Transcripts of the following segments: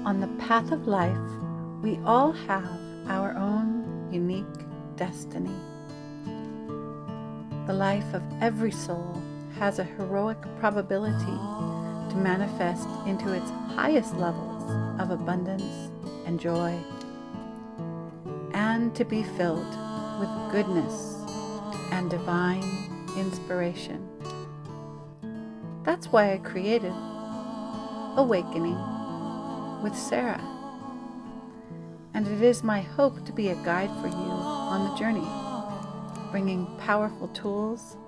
On the path of life, we all have our own unique destiny. The life of every soul has a heroic probability to manifest into its highest levels of abundance and joy, and to be filled with goodness and divine inspiration. That's why I created Awakening with Sarah. And it is my hope to be a guide for you on the journey, bringing powerful tools,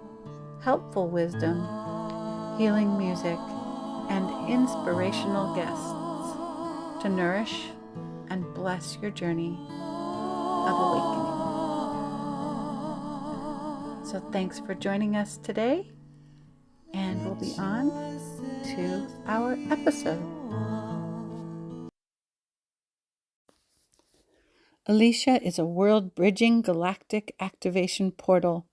helpful wisdom, healing music, and inspirational guests to nourish and bless your journey of awakening. So thanks for joining us today, and we'll be on to our episode. Alisha is a world-bridging galactic activation portal.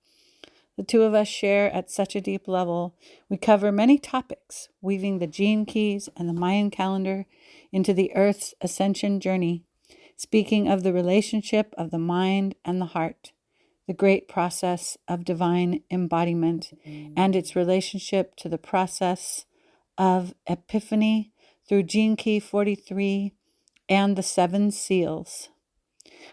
The two of us share at such a deep level. We cover many topics, weaving the gene keys and the Mayan calendar into the Earth's ascension journey, speaking of the relationship of the mind and the heart, the great process of divine embodiment, and its relationship to the process of epiphany through Gene Key 43 and the 7 seals.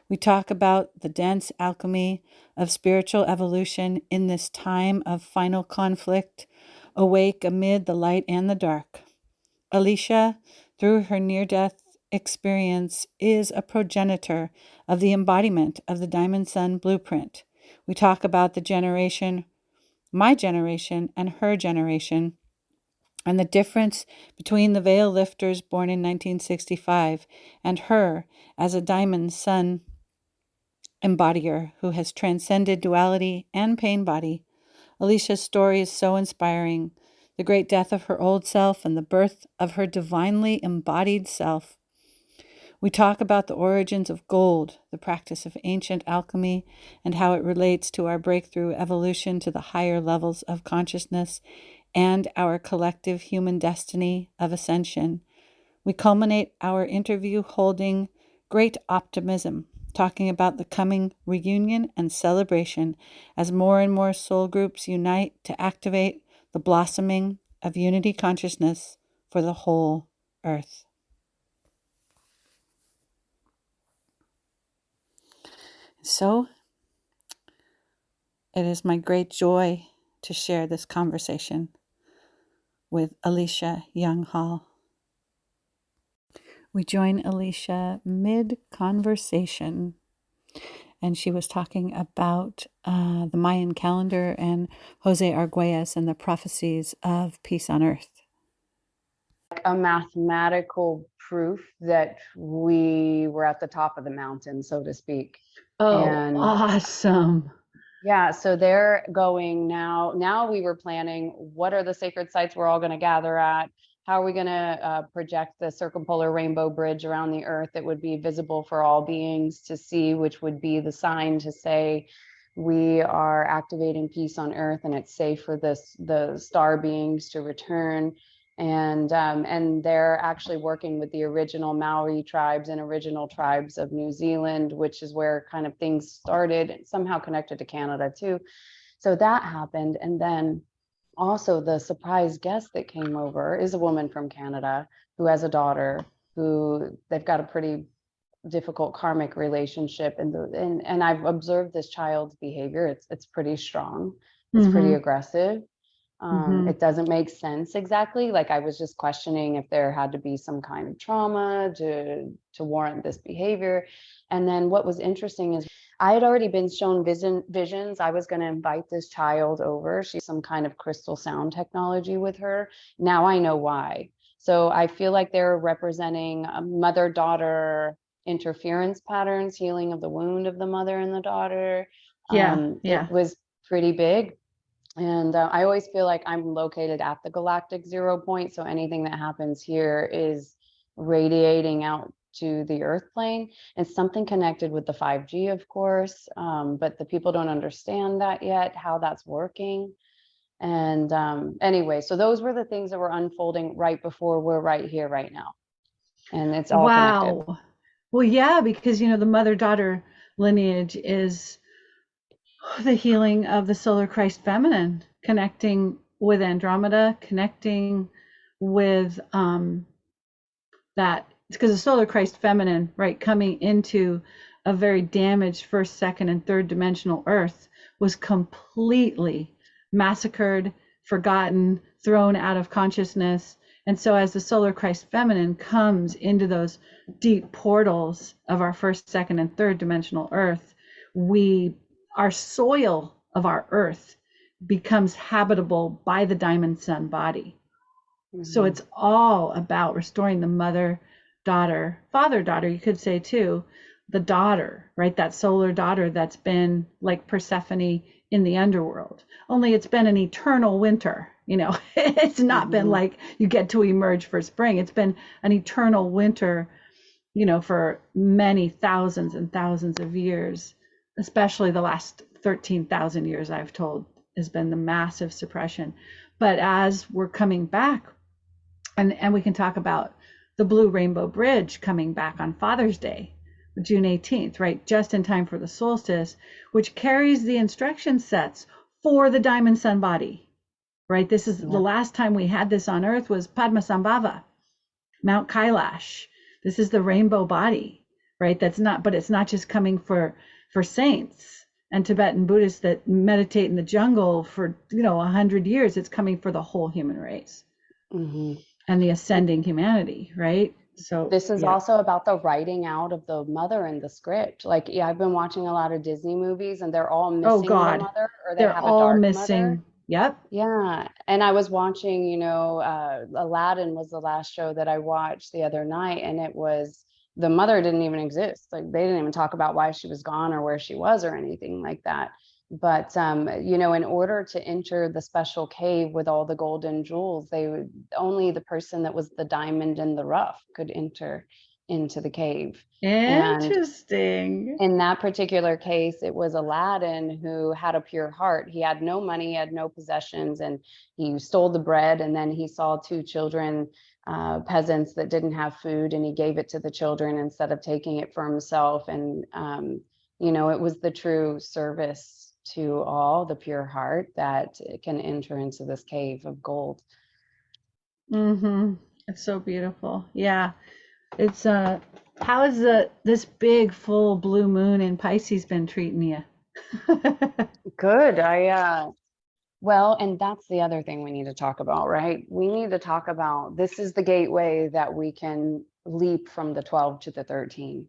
We talk about the dense alchemy of spiritual evolution in this time of final conflict, awake amid the light and the dark. Alisha, through her near-death experience, is a progenitor of the embodiment of the Diamond Sun blueprint. We talk about the generation, my generation and her generation, and the difference between the veil lifters born in 1965 and her as a Diamond Sun embodier who has transcended duality and pain body. Alisha's story is so inspiring. The great death of her old self and the birth of her divinely embodied self. We talk about the origins of gold, the practice of ancient alchemy, and how it relates to our breakthrough evolution to the higher levels of consciousness and our collective human destiny of ascension. We culminate our interview holding great optimism, talking about the coming reunion and celebration as more and more soul groups unite to activate the blossoming of unity consciousness for the whole earth. So, it is my great joy to share this conversation with Alisha Young Hall. We join Alisha mid-conversation, and she was talking about the Mayan calendar and Jose Arguelles and the prophecies of peace on earth. A mathematical proof that we were at the top of the mountain, so to speak. Oh, and awesome. Yeah, so they're going now we were planning, what are the sacred sites we're all going to gather at? How are we going to project the circumpolar rainbow bridge around the earth that would be visible for all beings to see, which would be the sign to say we are activating peace on earth and it's safe for the star beings to return. And they're actually working with the original Maori tribes and original tribes of New Zealand, which is where kind of things started, somehow connected to Canada too. So that happened. And then also the surprise guest that came over is a woman from Canada who has a daughter who they've got a pretty difficult karmic relationship. And I've observed this child's behavior. It's pretty strong. It's pretty aggressive. It doesn't make sense exactly. Like I was just questioning if there had to be some kind of trauma to warrant this behavior. And then what was interesting is I had already been shown visions. I was going to invite this child over. She's some kind of crystal sound technology with her. Now I know why. So I feel like they're representing a mother-daughter interference patterns, healing of the wound of the mother and the daughter. It was pretty big. And I always feel like I'm located at the galactic 0 point. So anything that happens here is radiating out to the earth plane. And something connected with the 5G, of course. But the people don't understand that yet, how that's working. And anyway, so those were the things that were unfolding right before we're right here, right now. and it's all connected. Wow. Well, yeah, because the mother-daughter lineage is the healing of the solar Christ feminine, connecting with Andromeda, connecting with that, because the solar Christ feminine, right, coming into a very damaged first, second, and third dimensional Earth was completely massacred, forgotten, thrown out of consciousness. And so as the solar Christ feminine comes into those deep portals of our first, second, and third dimensional Earth, our soil of our Earth becomes habitable by the diamond sun body. So it's all about restoring the mother, daughter, father, daughter, you could say too, the daughter, right? That solar daughter that's been like Persephone in the underworld. Only it's been an eternal winter, It's not been like you get to emerge for spring. It's been an eternal winter, for many thousands and thousands of years, especially the last 13,000 years, I've told, has been the massive suppression. But as we're coming back, and we can talk about the Blue Rainbow Bridge coming back on Father's Day, June 18th, right? Just in time for the solstice, which carries the instruction sets for the diamond sun body, right? This is the last time we had this on Earth was Padmasambhava, Mount Kailash. This is the rainbow body, right? But it's not just coming for saints and Tibetan Buddhists that meditate in the jungle for 100 years. It's coming for the whole human race. And the ascending humanity, right? So this is also about the writing out of the mother in the script. Like, I've been watching a lot of Disney movies, and they're all missing the mother, or they have a dark mother. Yep. Yeah. And I was watching, Aladdin was the last show that I watched the other night, and it was, the mother didn't even exist. Like, they didn't even talk about why she was gone or where she was or anything like that. But, in order to enter the special cave with all the golden jewels, only the person that was the diamond in the rough could enter into the cave. Interesting. And in that particular case, it was Aladdin who had a pure heart. He had no money, he had no possessions, and he stole the bread. And then he saw two children, peasants that didn't have food, and he gave it to the children instead of taking it for himself. And, it was the true service to all, the pure heart, that can enter into this cave of gold. It's so beautiful. Yeah. It's how has this big full blue moon in Pisces been treating you? Good. Well, and that's the other thing we need to talk about, right? We need to talk about, this is the gateway that we can leap from the 12 to the 13.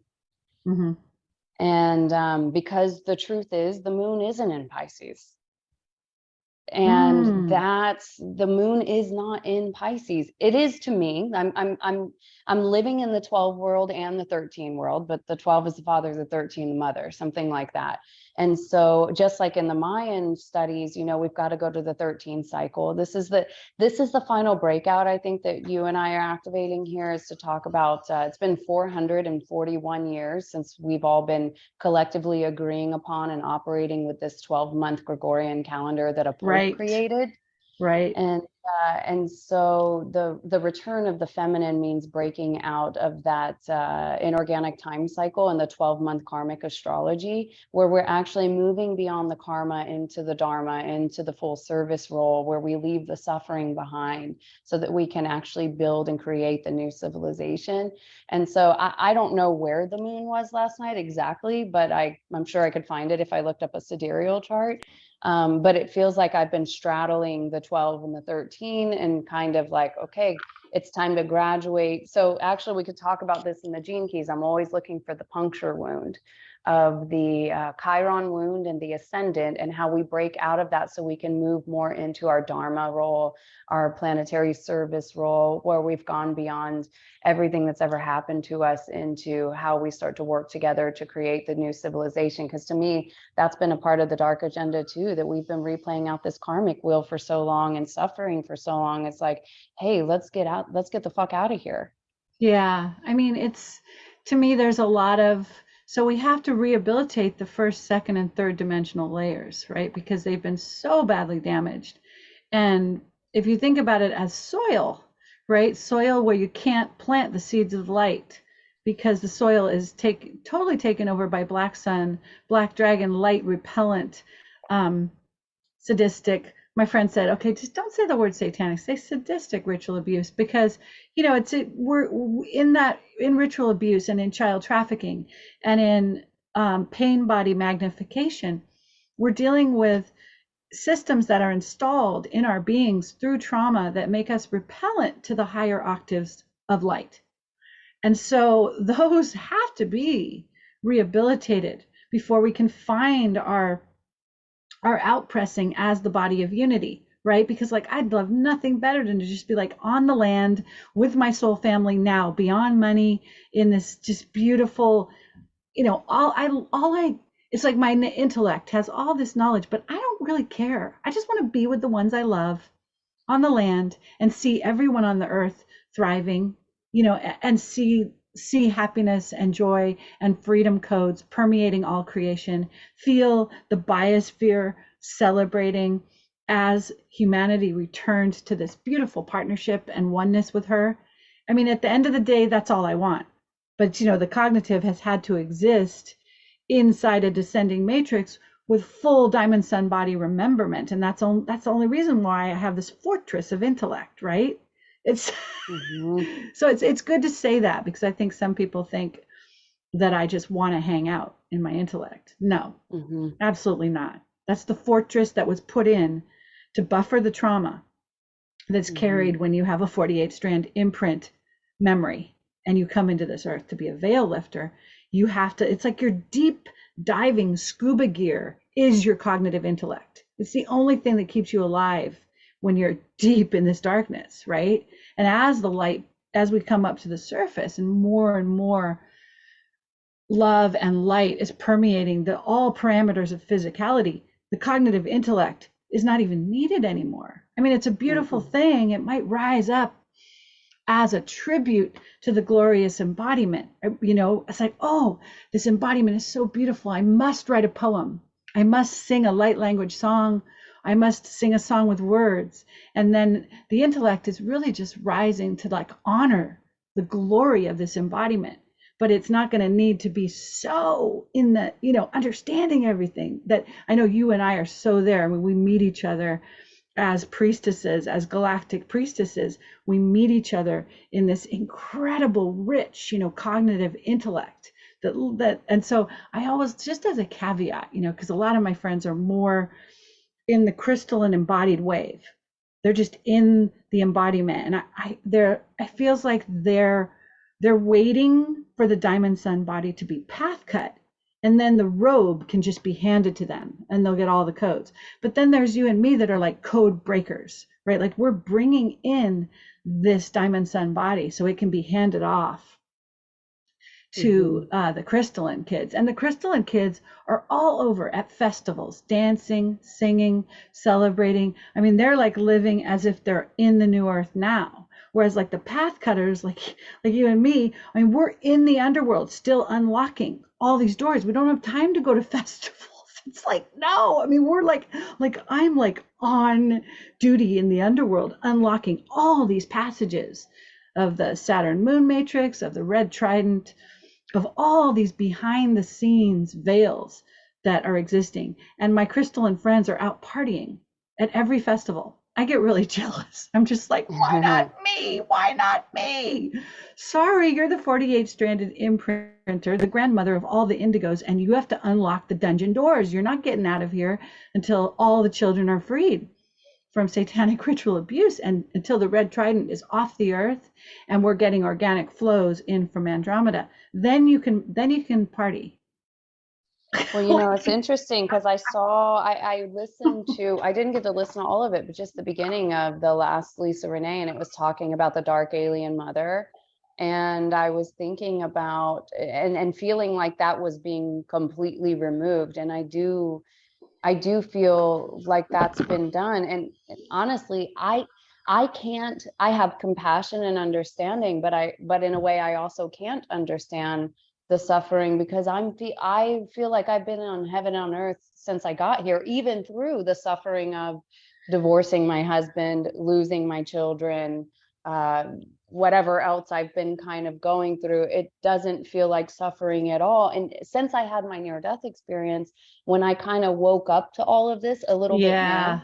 And because the truth is, the moon isn't in Pisces. And that's, the moon is not in Pisces. It is to me. I'm living in the 12 world and the 13 world, but the 12 is the father, the 13 the mother, something like that. And so just like in the Mayan studies, we've got to go to the 13 cycle. This is the final breakout, I think, that you and I are activating here, is to talk about, it's been 441 years since we've all been collectively agreeing upon and operating with this 12-month Gregorian calendar that a pope created. Right. And so the return of the feminine means breaking out of that inorganic time cycle and the 12-month karmic astrology, where we're actually moving beyond the karma into the dharma, into the full service role, where we leave the suffering behind so that we can actually build and create the new civilization. And so I don't know where the moon was last night exactly, but I'm sure I could find it if I looked up a sidereal chart. But it feels like I've been straddling the 12 and the 13 and kind of like, okay, it's time to graduate. So actually we could talk about this in the gene keys. I'm always looking for the puncture wound of the Chiron wound and the ascendant, and how we break out of that so we can move more into our dharma role, our planetary service role, where we've gone beyond everything that's ever happened to us into how we start to work together to create the new civilization. Because to me, that's been a part of the dark agenda too, that we've been replaying out this karmic wheel for so long and suffering for so long. It's like, hey, let's get the fuck out of here. Yeah. I mean, to me, there's a lot of, so we have to rehabilitate the first, second, and third dimensional layers, right? Because they've been so badly damaged. And if you think about it as soil, right? Soil where you can't plant the seeds of light because the soil is totally taken over by black sun, black dragon, light repellent, um, sadistic. My friend said, okay, just don't say the word satanic, say sadistic ritual abuse, because we're in ritual abuse and in child trafficking and in pain body magnification. We're dealing with systems that are installed in our beings through trauma that make us repellent to the higher octaves of light. And so those have to be rehabilitated before we can find our outpressing as the body of unity, right? Because like I'd love nothing better than to just be like on the land with my soul family now, beyond money, in this just beautiful, it's like my intellect has all this knowledge, but I don't really care. I just want to be with the ones I love on the land and see everyone on the earth thriving, and see happiness and joy and freedom codes permeating all creation, feel the biosphere celebrating as humanity returns to this beautiful partnership and oneness with her. I mean, at the end of the day, that's all I want. But the cognitive has had to exist inside a descending matrix with full diamond sun body rememberment, and that's the only reason why I have this fortress of intellect, right? It's so it's good to say that, because I think some people think that I just want to hang out in my intellect. No, absolutely not. That's the fortress that was put in to buffer the trauma that's carried when you have a 48 strand imprint memory and you come into this earth to be a veil lifter. You have to, it's like your deep diving scuba gear is your cognitive intellect. It's the only thing that keeps you alive when you're deep in this darkness, right? And as we come up to the surface and more love and light is permeating all parameters of physicality, the cognitive intellect is not even needed anymore. I mean, it's a beautiful thing. It might rise up as a tribute to the glorious embodiment. It's like, oh, this embodiment is so beautiful. I must write a poem. I must sing a light language song. I must sing a song with words. And then the intellect is really just rising to like honor the glory of this embodiment. But it's not going to need to be so in the, understanding everything that I know you and I are so there. I mean, we meet each other as priestesses, as galactic priestesses. We meet each other in this incredible, rich, cognitive intellect. And so I always, just as a caveat, because a lot of my friends are more in the crystalline embodied wave. They're just in the embodiment, and it feels like they're waiting for the diamond sun body to be path cut, and then the robe can just be handed to them and they'll get all the codes. But then there's you and me that are like code breakers, right? Like we're bringing in this diamond sun body so it can be handed off to the crystalline kids. And the crystalline kids are all over at festivals, dancing, singing, celebrating. I mean, they're like living as if they're in the new earth now. Whereas like the path cutters, like you and me, I mean, we're in the underworld still unlocking all these doors. We don't have time to go to festivals. It's like, no, I mean, we're like I'm like on duty in the underworld, unlocking all these passages of the Saturn moon matrix, of the red trident, of all these behind the scenes veils that are existing. And my crystalline friends are out partying at every festival. I get really jealous. I'm just like, why not me? Why not me? Sorry, you're the 48 stranded imprinter, the grandmother of all the indigos, and you have to unlock the dungeon doors. You're not getting out of here until all the children are freed from satanic ritual abuse, and until the red trident is off the earth and we're getting organic flows in from Andromeda. Then you can party. Well, it's interesting because I listened to, I didn't get to listen to all of it, but just the beginning of the last Lisa Renee, and it was talking about the dark alien mother. And I was thinking about and feeling like that was being completely removed. And I do feel like that's been done. And honestly, I have compassion and understanding, but in a way I also can't understand the suffering, because I feel like I've been on heaven on earth since I got here, even through the suffering of divorcing my husband, losing my children, whatever else I've been kind of going through, it doesn't feel like suffering at all. And since I had my near-death experience, when I kind of woke up to all of this a little bit Yeah.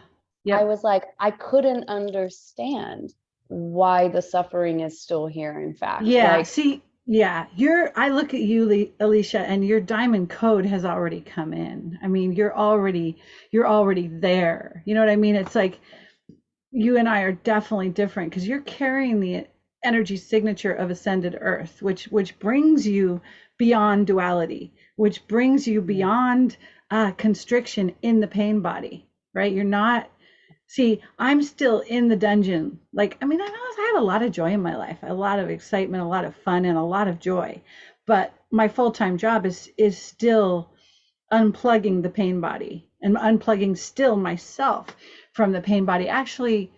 more, I Yep. was like, I couldn't understand why the suffering is still here, in fact. Yeah. Like, See, yeah, I look at you, Alicia, and your diamond code has already come in. I mean, you're already there. You know what I mean? It's like you and I are definitely different because you're carrying the energy signature of ascended earth, which brings you beyond duality, which brings you beyond constriction in the pain body, right? You're not. See, I'm still in the dungeon. Like, I mean, I have a lot of joy in my life, a lot of excitement, a lot of fun, and a lot of joy. But my full-time job is still unplugging the pain body and unplugging still myself from the pain body. Actually,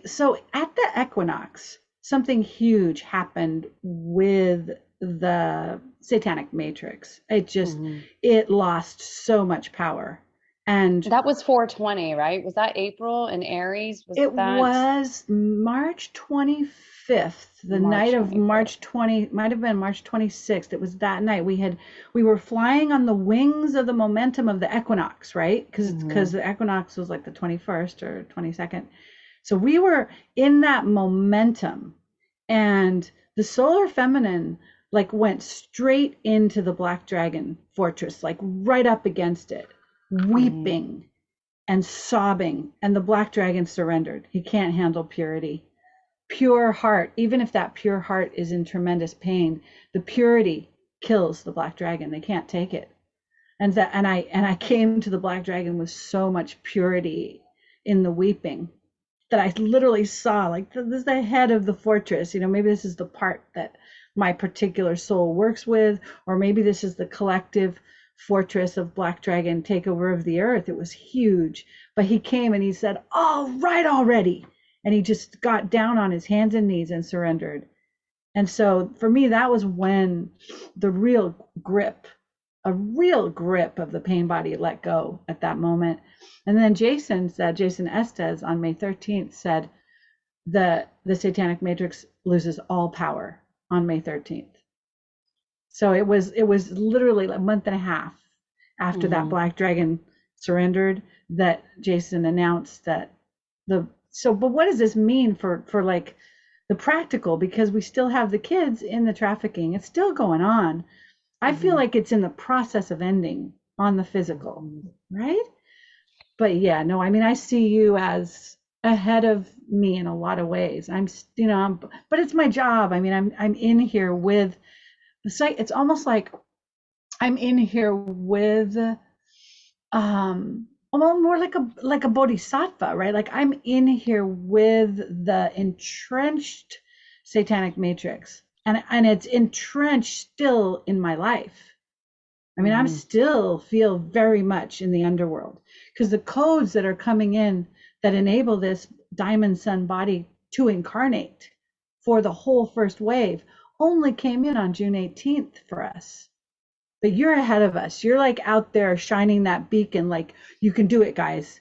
so at the equinox, something huge happened with the satanic matrix. It lost so much power. And that was 420, right? Was that April in Aries? Was it that was March 25th, the night March of 25th? March 20, might have been March 26th. It was that night. We were flying on the wings of the momentum of the equinox, right? Because the equinox was like the 21st or 22nd. So we were in that momentum, and the solar feminine like went straight into the black dragon fortress, like right up against it, weeping and sobbing, and the black dragon surrendered. He can't handle purity. Pure heart, even if that pure heart is in tremendous pain, the purity kills the black dragon. They can't take it. And I came to the black dragon with so much purity in the weeping that I literally saw, like, this is the head of the fortress. Maybe this is the part that my particular soul works with, or maybe this is the collective fortress of black dragon takeover of the earth. It was huge. But he came and he said, all right already. And he just got down on his hands and knees and surrendered. And so for me, that was when the a real grip of the pain body let go at that moment. And then Jason Estes on May 13th said the satanic matrix loses all power on May 13th. So it was literally a month and a half after that black dragon surrendered that Jason announced that but what does this mean for like the practical? Because we still have the kids in the trafficking. It's still going on. I feel like it's in the process of ending on the physical, right? But yeah, no, I mean, I see you as ahead of me in a lot of ways. But it's my job. I mean, I'm in here with the site. It's almost like I'm in here with almost more like a bodhisattva, right? Like I'm in here with the entrenched satanic matrix, and it's entrenched still in my life. I mean, I'm still feel very much in the underworld because the codes that are coming in that enable this diamond sun body to incarnate for the whole first wave only came in on June 18th for us. But you're ahead of us. You're like out there shining that beacon, like you can do it, guys.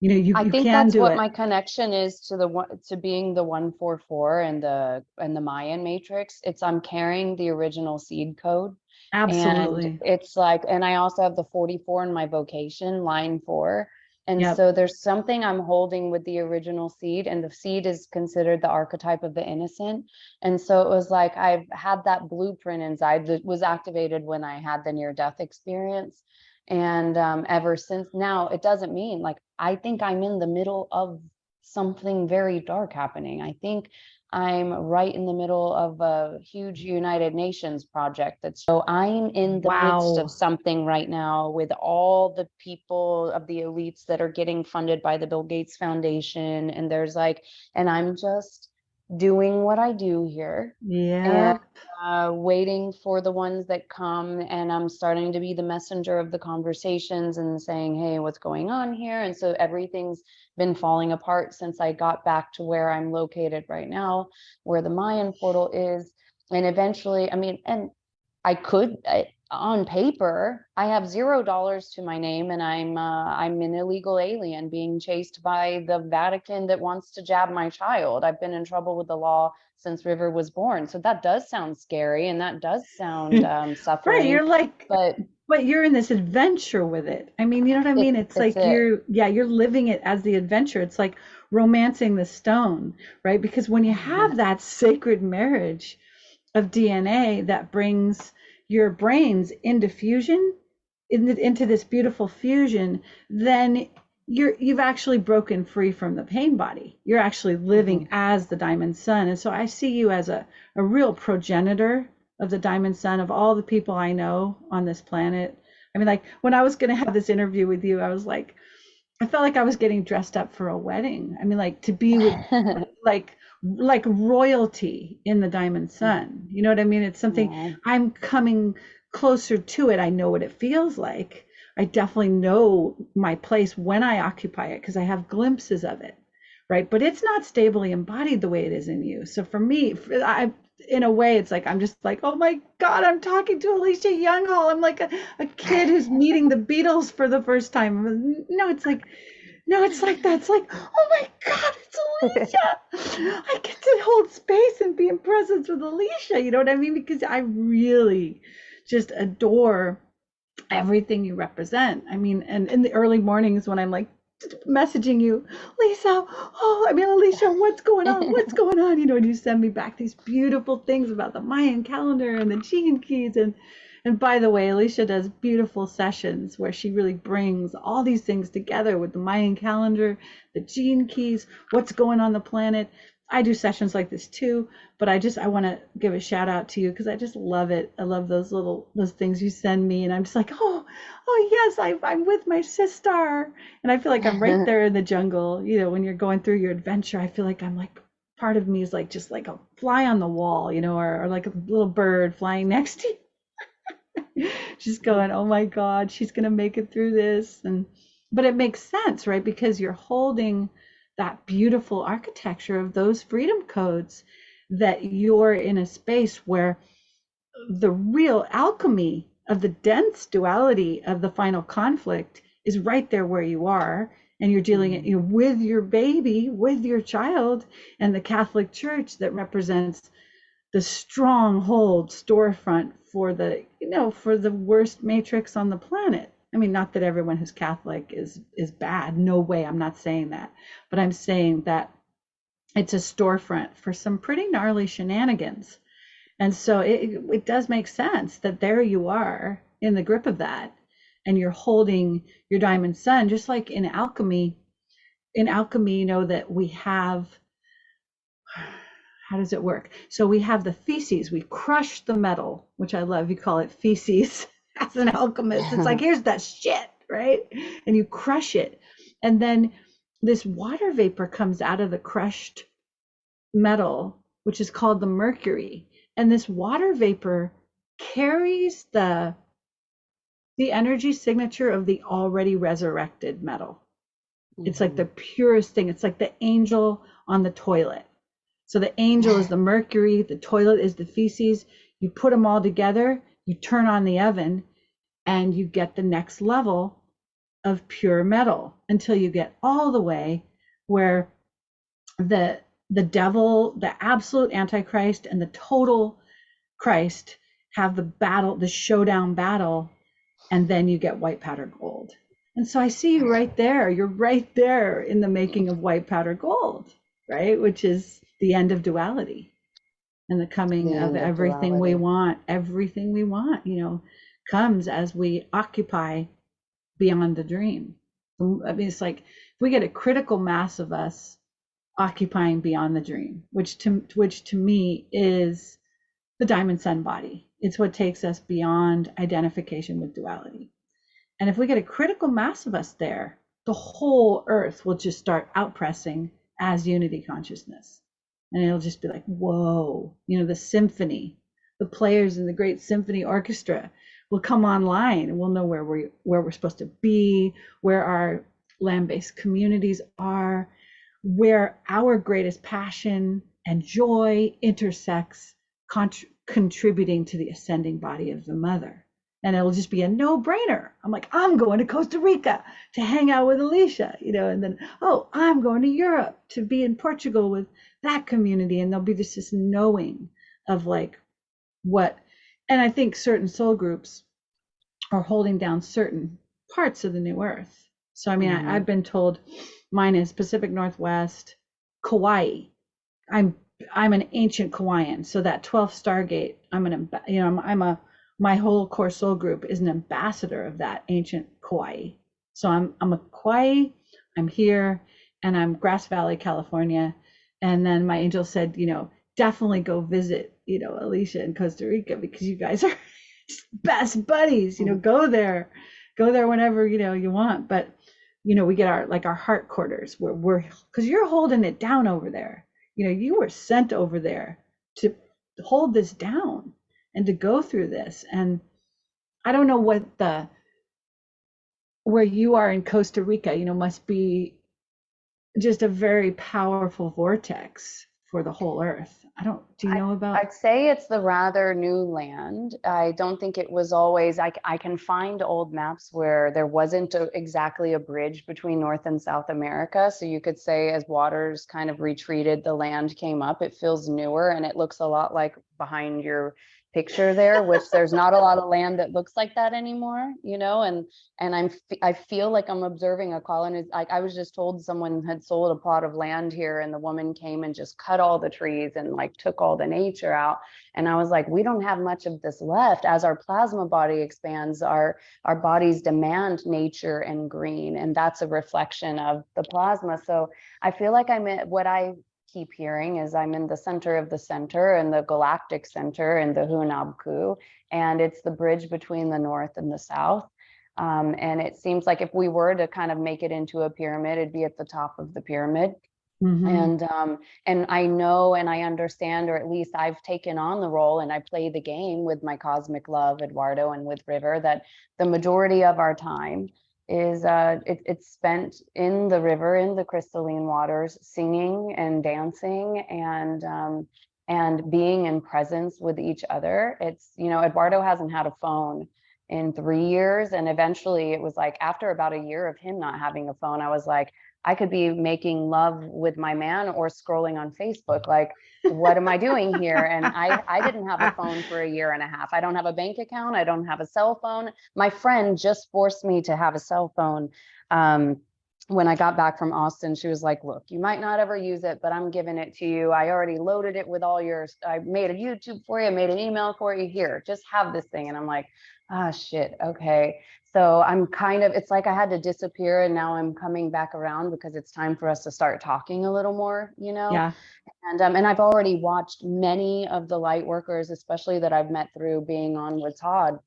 I You think can that's do what it. my connection is to to being the 144 and the Mayan matrix. I'm carrying the original seed code. And Absolutely. it's like, and I also have the 44 in my vocation, line 4. And Yep. so there's something I'm holding with the original seed, and the seed is considered the archetype of the innocent. And so it was like I've had that blueprint inside that was activated when I had the near-death experience. And ever since now, it doesn't mean like I think I'm in the middle of something very dark happening. I think I'm right in the middle of a huge United Nations project. So I'm in the midst of Wow. something right now with all the people of the elites that are getting funded by the Bill Gates Foundation. And and I'm just doing what I do here. And Yep. waiting for the ones that come, and I'm starting to be the messenger of the conversations and saying, hey, what's going on here? And so everything's been falling apart since I got back to where I'm located right now, where the Mayan portal is. And eventually, I mean, and on paper, I have $0 to my name, and I'm an illegal alien being chased by the Vatican that wants to jab my child. I've been in trouble with the law since River was born. So that does sound scary, and that does sound Right, suffering. you're like, But you're in this adventure with it. I mean, you know what I mean? It's it's like it. you're living it as the adventure. It's like romancing the stone, right? Because when you have that sacred marriage of DNA that brings your brains into fusion, into this beautiful fusion, then you've actually broken free from the pain body. You're actually living as the diamond sun. And so I see you as a real progenitor of the diamond sun, of all the people I know on this planet. I mean, like when I was going to have this interview with you, I was like, I felt like I was getting dressed up for a wedding. I mean, like to be with like royalty in the diamond sun. You know what I mean? It's something Yeah. I'm coming closer to it. I know what it feels like. I definitely know my place when I occupy it because I have glimpses of it, right? But it's not stably embodied the way it is in you. So for me, in a way, it's like I'm just like, oh my God, I'm talking to Alicia Younghall. I'm like a kid who's meeting the Beatles for the first time. No, it's like that's like, oh my God, it's Alicia. I get to hold space and be in presence with Alicia. You know what I mean? Because I really just adore everything you represent. I mean, and in the early mornings when I'm like messaging you, Lisa, oh, I mean, Alicia, what's going on? What's going on? You know, and you send me back these beautiful things about the Mayan calendar and the gene keys. And by the way, Alicia does beautiful sessions where she really brings all these things together with the Mayan calendar, the gene keys, what's going on the planet. I do sessions like this too, but I want to give a shout out to you because I just love it. I love those things you send me, and I'm just like, oh yes, I'm with my sister, and I feel like I'm right there in the jungle. You know, when you're going through your adventure, I feel like I'm like part of me is like just like a fly on the wall, you know, or like a little bird flying next to you. She's going, oh my God, she's gonna make it through this, but it makes sense, right? Because you're holding that beautiful architecture of those freedom codes, that you're in a space where the real alchemy of the dense duality of the final conflict is right there where you are, and you're dealing it, with your baby, with your child, and the Catholic Church that represents the stronghold storefront for the worst matrix on the planet. I mean, not that everyone who's Catholic is bad. No way. I'm not saying that. But I'm saying that it's a storefront for some pretty gnarly shenanigans. And so it does make sense that there you are in the grip of that, and you're holding your diamond sun, just like in alchemy. In alchemy, you know that we have, how does it work? So we have the feces, we crush the metal, which I love. You call it feces as an alchemist. It's like, here's that shit, right? And you crush it. And then this water vapor comes out of the crushed metal, which is called the mercury. And this water vapor carries the energy signature of the already resurrected metal. It's like the purest thing. It's like the angel on the toilet. So the angel is the mercury, the toilet is the feces. You put them all together, you turn on the oven, and you get the next level of pure metal until you get all the way where the devil, the absolute antichrist, and the total Christ have the showdown battle, and then you get white powder gold. And so I see you right there. You're right there in the making of white powder gold, right? Which is the end of duality and the coming of everything we want. Everything we want, comes as we occupy beyond the dream. I mean, it's like if we get a critical mass of us occupying beyond the dream, which to me is the diamond sun body. It's what takes us beyond identification with duality. And if we get a critical mass of us there, the whole earth will just start outpressing as unity consciousness. And it'll just be like, whoa, the symphony, the players in the great symphony orchestra will come online, and we'll know where we're supposed to be, where our land-based communities are, where our greatest passion and joy intersects, contributing to the ascending body of the mother. and it'll just be a no-brainer. I'm like, I'm going to Costa Rica to hang out with Alisha, and then, oh, I'm going to Europe to be in Portugal with that community. And there'll be this knowing of like what, and I think certain soul groups are holding down certain parts of the new earth. So, I mean, I've been told mine is Pacific Northwest, Kauai. I'm an ancient Kauaian, so that 12th Stargate, my whole core soul group is an ambassador of that ancient Kauai. So I'm a Kauai, I'm here, and I'm Grass Valley, California. And then my angel said, definitely go visit, Alisha in Costa Rica, because you guys are best buddies, go there whenever, you want. But, we get our heart quarters where because you're holding it down over there. You were sent over there to hold this down and to go through this. And I don't know where you are in Costa Rica, must be just a very powerful vortex for the whole earth. Do you know about? I'd say it's the rather new land. I don't think it was always, I can find old maps where there wasn't exactly a bridge between North and South America. So you could say as waters kind of retreated, the land came up. It feels newer, and it looks a lot like behind your picture there, which there's not a lot of land that looks like that anymore, and I feel like I'm observing a colony. Like I was just told someone had sold a plot of land here, and the woman came and just cut all the trees and like took all the nature out. And I was like, we don't have much of this left. As our plasma body expands, our bodies demand nature and green, and that's a reflection of the plasma. So I feel like I'm at what I keep hearing is I'm in the center of the center, and the galactic center, and the Hunabku, and it's the bridge between the north and the south. And it seems like if we were to kind of make it into a pyramid, it'd be at the top of the pyramid. And I know and I understand, or at least I've taken on the role and I play the game with my cosmic love, Eduardo, and with River, that the majority of our time is it's spent in the river, in the crystalline waters, singing and dancing and being in presence with each other. It's, Eduardo hasn't had a phone in 3 years, and eventually it was like after about a year of him not having a phone, I was like, I could be making love with my man or scrolling on Facebook. Like, what am I doing here? And I didn't have a phone for a year and a half. I don't have a bank account. I don't have a cell phone. My friend just forced me to have a cell phone. When I got back from Austin, she was like, look, you might not ever use it, but I'm giving it to you. I already loaded it with all yours. I made a YouTube for you, made an email for you. Here, just have this thing. And I'm like, ah, shit. Okay. So I'm kind of, it's like I had to disappear, and now I'm coming back around because it's time for us to start talking a little more, Yeah. And I've already watched many of the light workers, especially that I've met through being on with Todd,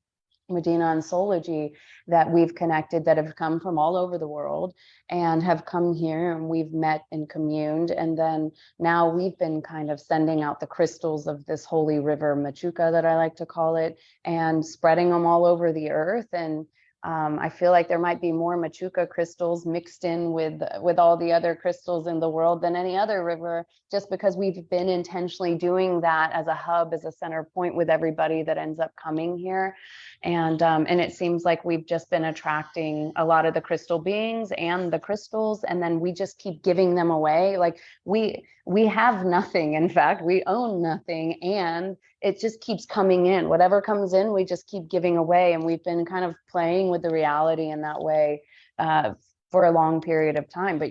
Medina, and Sology, that we've connected, that have come from all over the world and have come here, and we've met and communed. And then now we've been kind of sending out the crystals of this holy river, Machuca, that I like to call it, and spreading them all over the earth. And I feel like there might be more Machuca crystals mixed in with all the other crystals in the world than any other river, just because we've been intentionally doing that as a hub, as a center point with everybody that ends up coming here. And it seems like we've just been attracting a lot of the crystal beings and the crystals, and then we just keep giving them away. Like we have nothing. In fact, we own nothing, and it just keeps coming in. Whatever comes in, we just keep giving away. And we've been kind of playing with the reality in that way for a long period of time. But,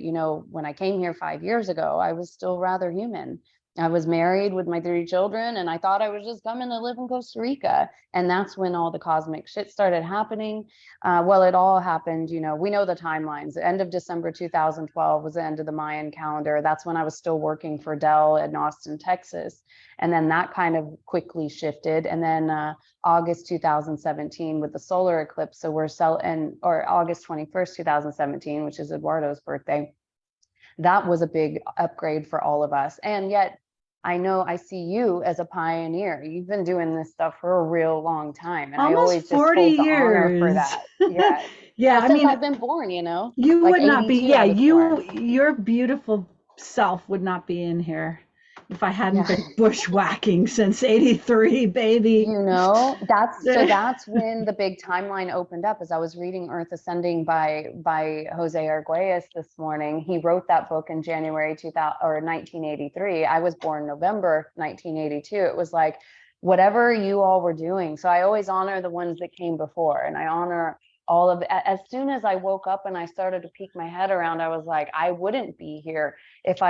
when I came here 5 years ago, I was still rather human. I was married with my 3 children, and I thought I was just coming to live in Costa Rica. And that's when all the cosmic shit started happening. Well, it all happened, we know the timelines. The end of December 2012 was the end of the Mayan calendar. That's when I was still working for Dell in Austin, Texas. And then that kind of quickly shifted. And then August 2017 with the solar eclipse. So or August 21st, 2017, which is Eduardo's birthday. That was a big upgrade for all of us. And yet, I know I see you as a pioneer. You've been doing this stuff for a real long time. And Almost I always 40 just hold the years. honor for that. Yeah. Yeah. Well, since I've been born, You like would not be, 82, I was born. your beautiful self would not be in here if I hadn't Yeah. been bushwhacking since '83, baby. That's when the big timeline opened up. As I was reading Earth Ascending by Jose Arguelles this morning, he wrote that book in January 2000 or 1983. I was born November 1982. It was like whatever you all were doing. So I always honor the ones that came before, and I honor all of. As soon as I woke up and I started to peek my head around, I was like, I wouldn't be here if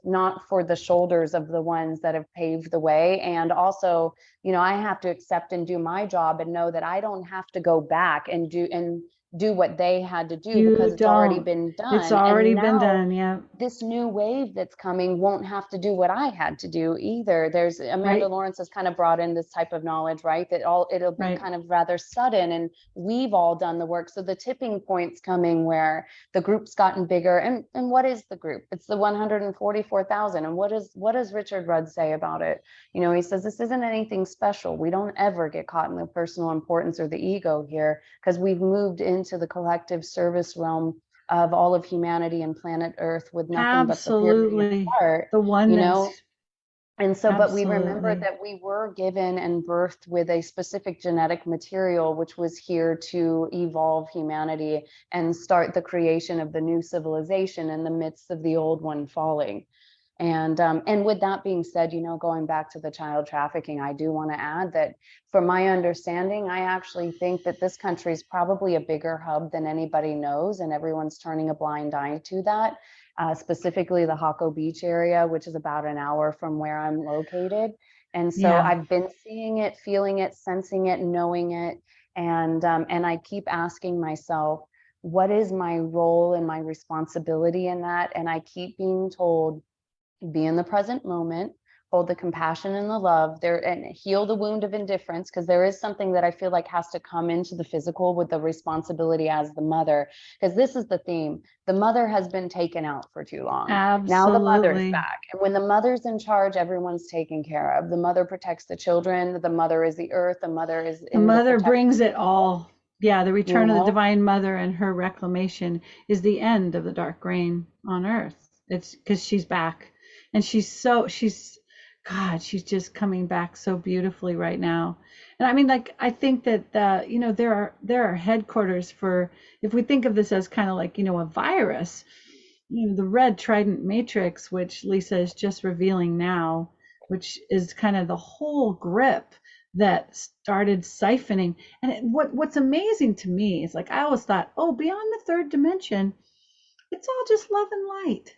not for the shoulders of the ones that have paved the way. And also, I have to accept and do my job and know that I don't have to go back and do what they had to do, You because it's already don't. been It's done. already And been now done. Yeah. this new wave that's coming won't have to do what I had to do either. There's Amanda Right. Lawrence has kind of brought in this type of knowledge, right? That it'll be Right. kind of rather sudden, and we've all done the work. So the tipping point's coming where the group's gotten bigger. And what is the group? It's the 144,000. And what does Richard Rudd say about it? He says this isn't anything special. We don't ever get caught in the personal importance or the ego here, because we've moved into the collective service realm of all of humanity and planet Earth with nothing but the purity of Absolutely. heart, The you know. oneness. And so, but we remember Absolutely. that we were given and birthed with a specific genetic material, which was here to evolve humanity and start the creation of the new civilization in the midst of the old one falling. And with that being said, going back to the child trafficking, I do want to add that from my understanding, I actually think that this country is probably a bigger hub than anybody knows, and everyone's turning a blind eye to that. Specifically the Hako Beach area, which is about an hour from where I'm located. And so Yeah. I've been seeing it, feeling it, sensing it, knowing it. And I keep asking myself, what is my role and my responsibility in that? And I keep being told, be in the present moment, hold the compassion and the love there, and heal the wound of indifference, because there is something that I feel like has to come into the physical with the responsibility as the mother, because this is the theme. The mother has been taken out for too long. Now the mother's Absolutely. back, and when the mother's in charge, everyone's taken care of. The mother protects the children, the mother is the earth, the mother is The in the mother protection brings of it people, all. Yeah, the you return of the know. divine mother and her reclamation is the end of the dark reign on earth. It's because she's back. And she's just coming back so beautifully right now. And I mean, like, I think that, there are headquarters for, if we think of this as kind of like, a virus, the red trident matrix, which Lisa is just revealing now, which is kind of the whole grip that started siphoning. And what's amazing to me is, like, I always thought, oh, beyond the third dimension, it's all just love and light.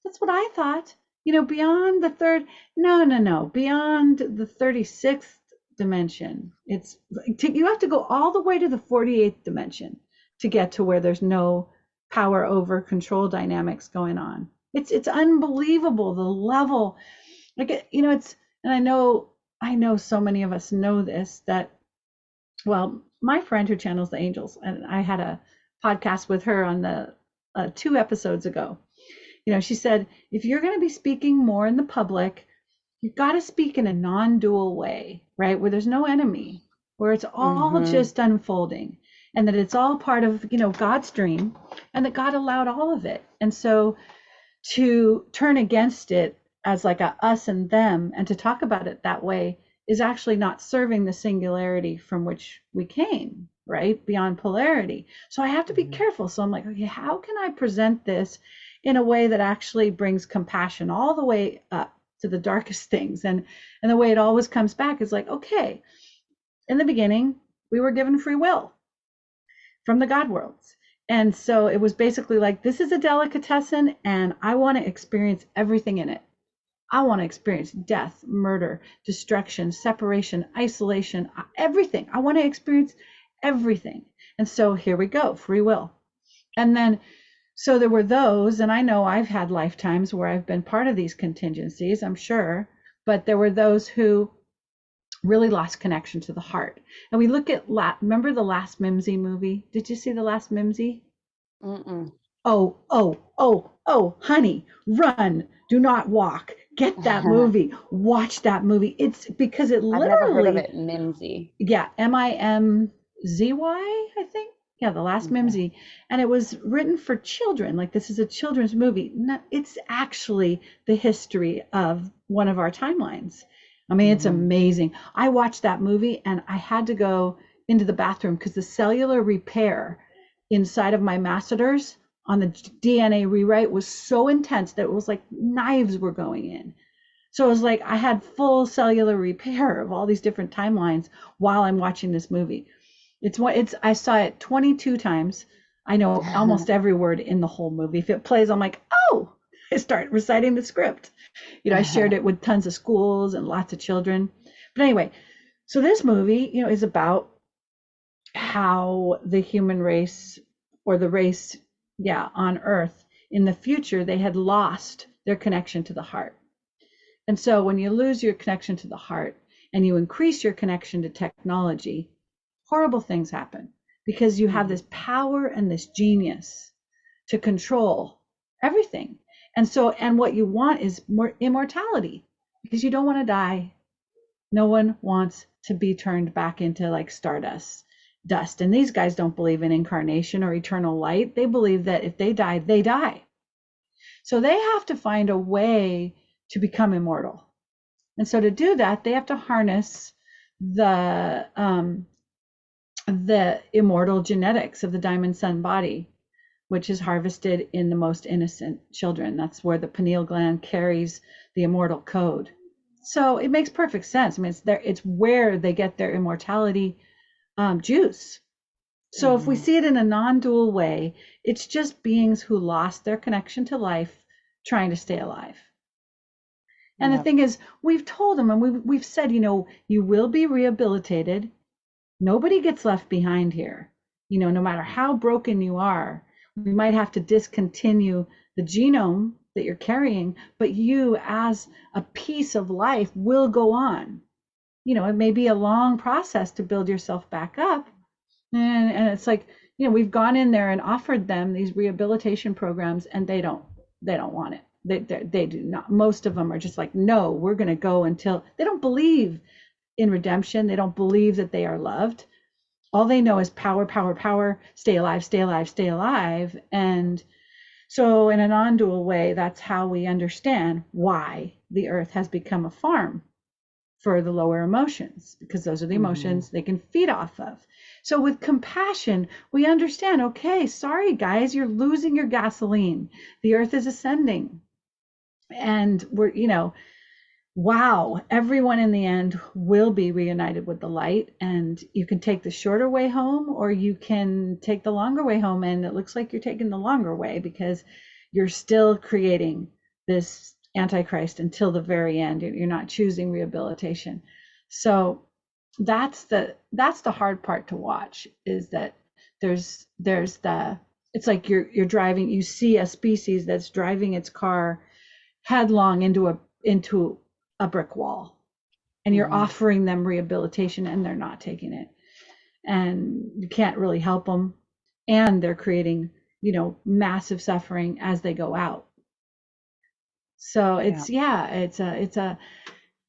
That's what I thought. Beyond the third, no, beyond the 36th dimension, you have to go all the way to the 48th dimension to get to where there's no power over control dynamics going on. It's unbelievable, the level. Like, it's, and I know so many of us know this, that, well, my friend who channels the angels, and I had a podcast with her on the 2 episodes ago. She said, if you're going to be speaking more in the public, you've got to speak in a non-dual way, right? Where there's no enemy, where it's all Mm-hmm. just unfolding, and that it's all part of, God's dream, and that God allowed all of it. And so to turn against it as like a us and them, and to talk about it that way, is actually not serving the singularity from which we came, right? Beyond polarity. So I have to be careful. So I'm like, okay, how can I present this in a way that actually brings compassion all the way up to the darkest things? And the way it always comes back is like, okay, in the beginning, we were given free will from the God worlds. And so it was basically like, this is a delicatessen, and I want to experience everything in it. I want to experience death, murder, destruction, separation, isolation, everything. I want to experience everything. And so here we go, free will. And then, so there were those, and I know I've had lifetimes where I've been part of these contingencies, I'm sure, but there were those who really lost connection to the heart. And we look at, remember the last Mimsy movie? Did you see the last Mimsy? Mm-mm. Oh, honey, run, do not walk. Get that movie, watch that movie. It's because it I've never heard of literally, it, Mimsy. yeah, Mimzy, I think. Yeah, The Last Okay. Mimsy. And it was written for children. Like, this is a children's movie. No, it's actually the history of one of our timelines. I mean, it's Hmm. amazing. I watched that movie and I had to go into the bathroom because the cellular repair inside of my masseters on the DNA rewrite was so intense that it was like knives were going in. So it was like I had full cellular repair of all these different timelines while I'm watching this movie. I saw it 22 times. I know almost every word in the whole movie. If it plays, I'm like, oh, I start reciting the script. I shared it with tons of schools and lots of children. But anyway, so this movie, is about how the human race, or the race, yeah, on Earth in the future, they had lost their connection to the heart. And so when you lose your connection to the heart and you increase your connection to technology, horrible things happen because you have Mhm. this power and this genius to control everything. And what you want is more immortality because you don't want to die. No one wants to be turned back into like stardust, dust. And these guys don't believe in incarnation or eternal light. They believe that if they die, they die. So they have to find a way to become immortal. And so to do that, they have to harness the immortal genetics of the diamond sun body, which is harvested in the most innocent children. That's where the pineal gland carries the immortal code. So it makes perfect sense. I mean, it's where they get their immortality juice. So if we Mhm. see it in a non-dual way, it's just beings who lost their connection to life trying to stay alive. And the Yep. thing is, we've told them and we've said, you will be rehabilitated. Nobody gets left behind here. No matter how broken you are, we might have to discontinue the genome that you're carrying, but you as a piece of life will go on. It may be a long process to build yourself back up. And it's like, we've gone in there and offered them these rehabilitation programs and they don't want it. They do not. Most of them are just like, no, we're going to go until they don't believe in redemption. They don't believe that they are loved. All they know is power, power, power, stay alive, stay alive, stay alive. And so, in a non dual way, that's how we understand why the earth has become a farm for the lower emotions, because those are the Mhm. emotions they can feed off of. So, with compassion, we understand, okay, sorry, guys, you're losing your gasoline. The earth is ascending. And wow, everyone in the end will be reunited with the light. And you can take the shorter way home or you can take the longer way home. And it looks like you're taking the longer way because you're still creating this antichrist until the very end. You're not choosing rehabilitation. So that's the hard part to watch, is that there's the it's like you're driving, you see a species that's driving its car headlong into a brick wall, and you're Mhm. offering them rehabilitation and they're not taking it, and you can't really help them, and they're creating massive suffering as they go out. So Yeah.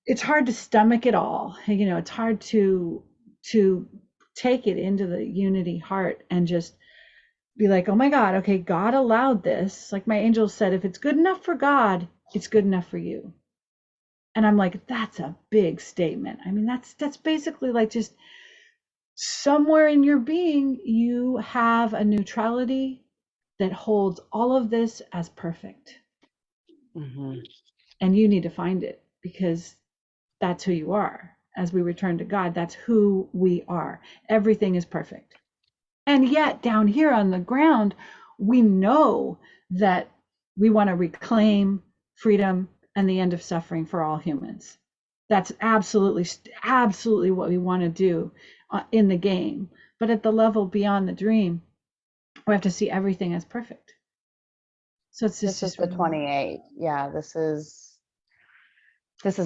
it's hard to stomach it all. It's hard to take it into the unity heart and just be like, oh my God, okay, God allowed this. Like my angel said, if it's good enough for God, it's good enough for you. And I'm like, that's a big statement. I mean, that's basically like, just somewhere in your being you have a neutrality that holds all of this as perfect, Mhm. and you need to find it, because that's who you are. As we return to God, that's who we are. Everything is perfect. And yet down here on the ground, we know that we want to reclaim freedom and the end of suffering for all humans. That's absolutely what we want to do in the game. But at the level beyond the dream, we have to see everything as perfect. So it's This is just the 28. Yeah, this is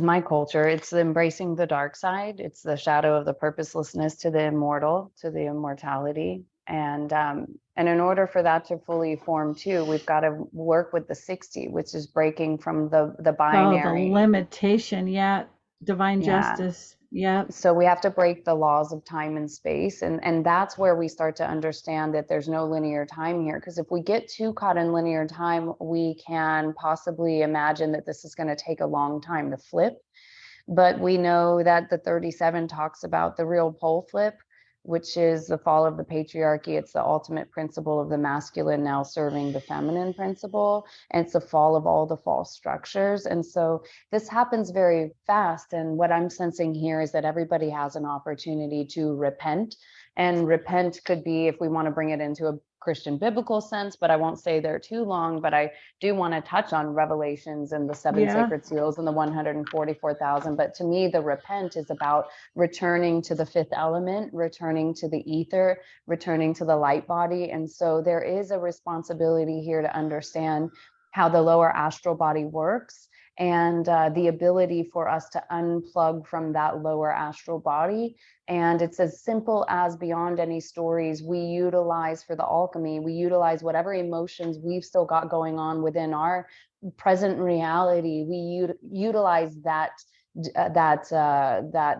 my culture. It's embracing the dark side. It's the shadow of the purposelessness to the immortal, to the immortality. And in order for that to fully form too, we've got to work with the 60, which is breaking from the the binary. limitation. Yeah, divine Yeah. justice. Yep. So we have to break the laws of time and space. And that's where we start to understand that there's no linear time here. Because if we get too caught in linear time, we can possibly imagine that this is going to take a long time to flip. But we know that the 37 talks about the real pole flip, which is the fall of the patriarchy. It's the ultimate principle of the masculine now serving the feminine principle. And it's the fall of all the false structures. And so this happens very fast. And what I'm sensing here is that everybody has an opportunity to repent. And repent could be, if we want to bring it into a Christian biblical sense, but I won't stay there too long. But I do want to touch on Revelations and the seven Yeah. sacred seals and the 144,000. But to me, the repent is about returning to the fifth element, returning to the ether, returning to the light body. And so there is a responsibility here to understand how the lower astral body works, and the ability for us to unplug from that lower astral body. And it's as simple as, beyond any stories, we utilize for the alchemy, we utilize whatever emotions we've still got going on within our present reality. We utilize that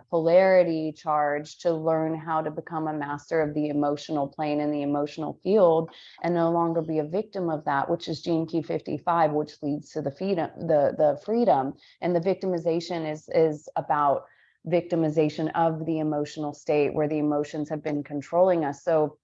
polarity charge to learn how to become a master of the emotional plane and the emotional field, and no longer be a victim of that, which is gene key 55, which leads to the freedom. And the victimization is about victimization of the emotional state where the emotions have been controlling us. So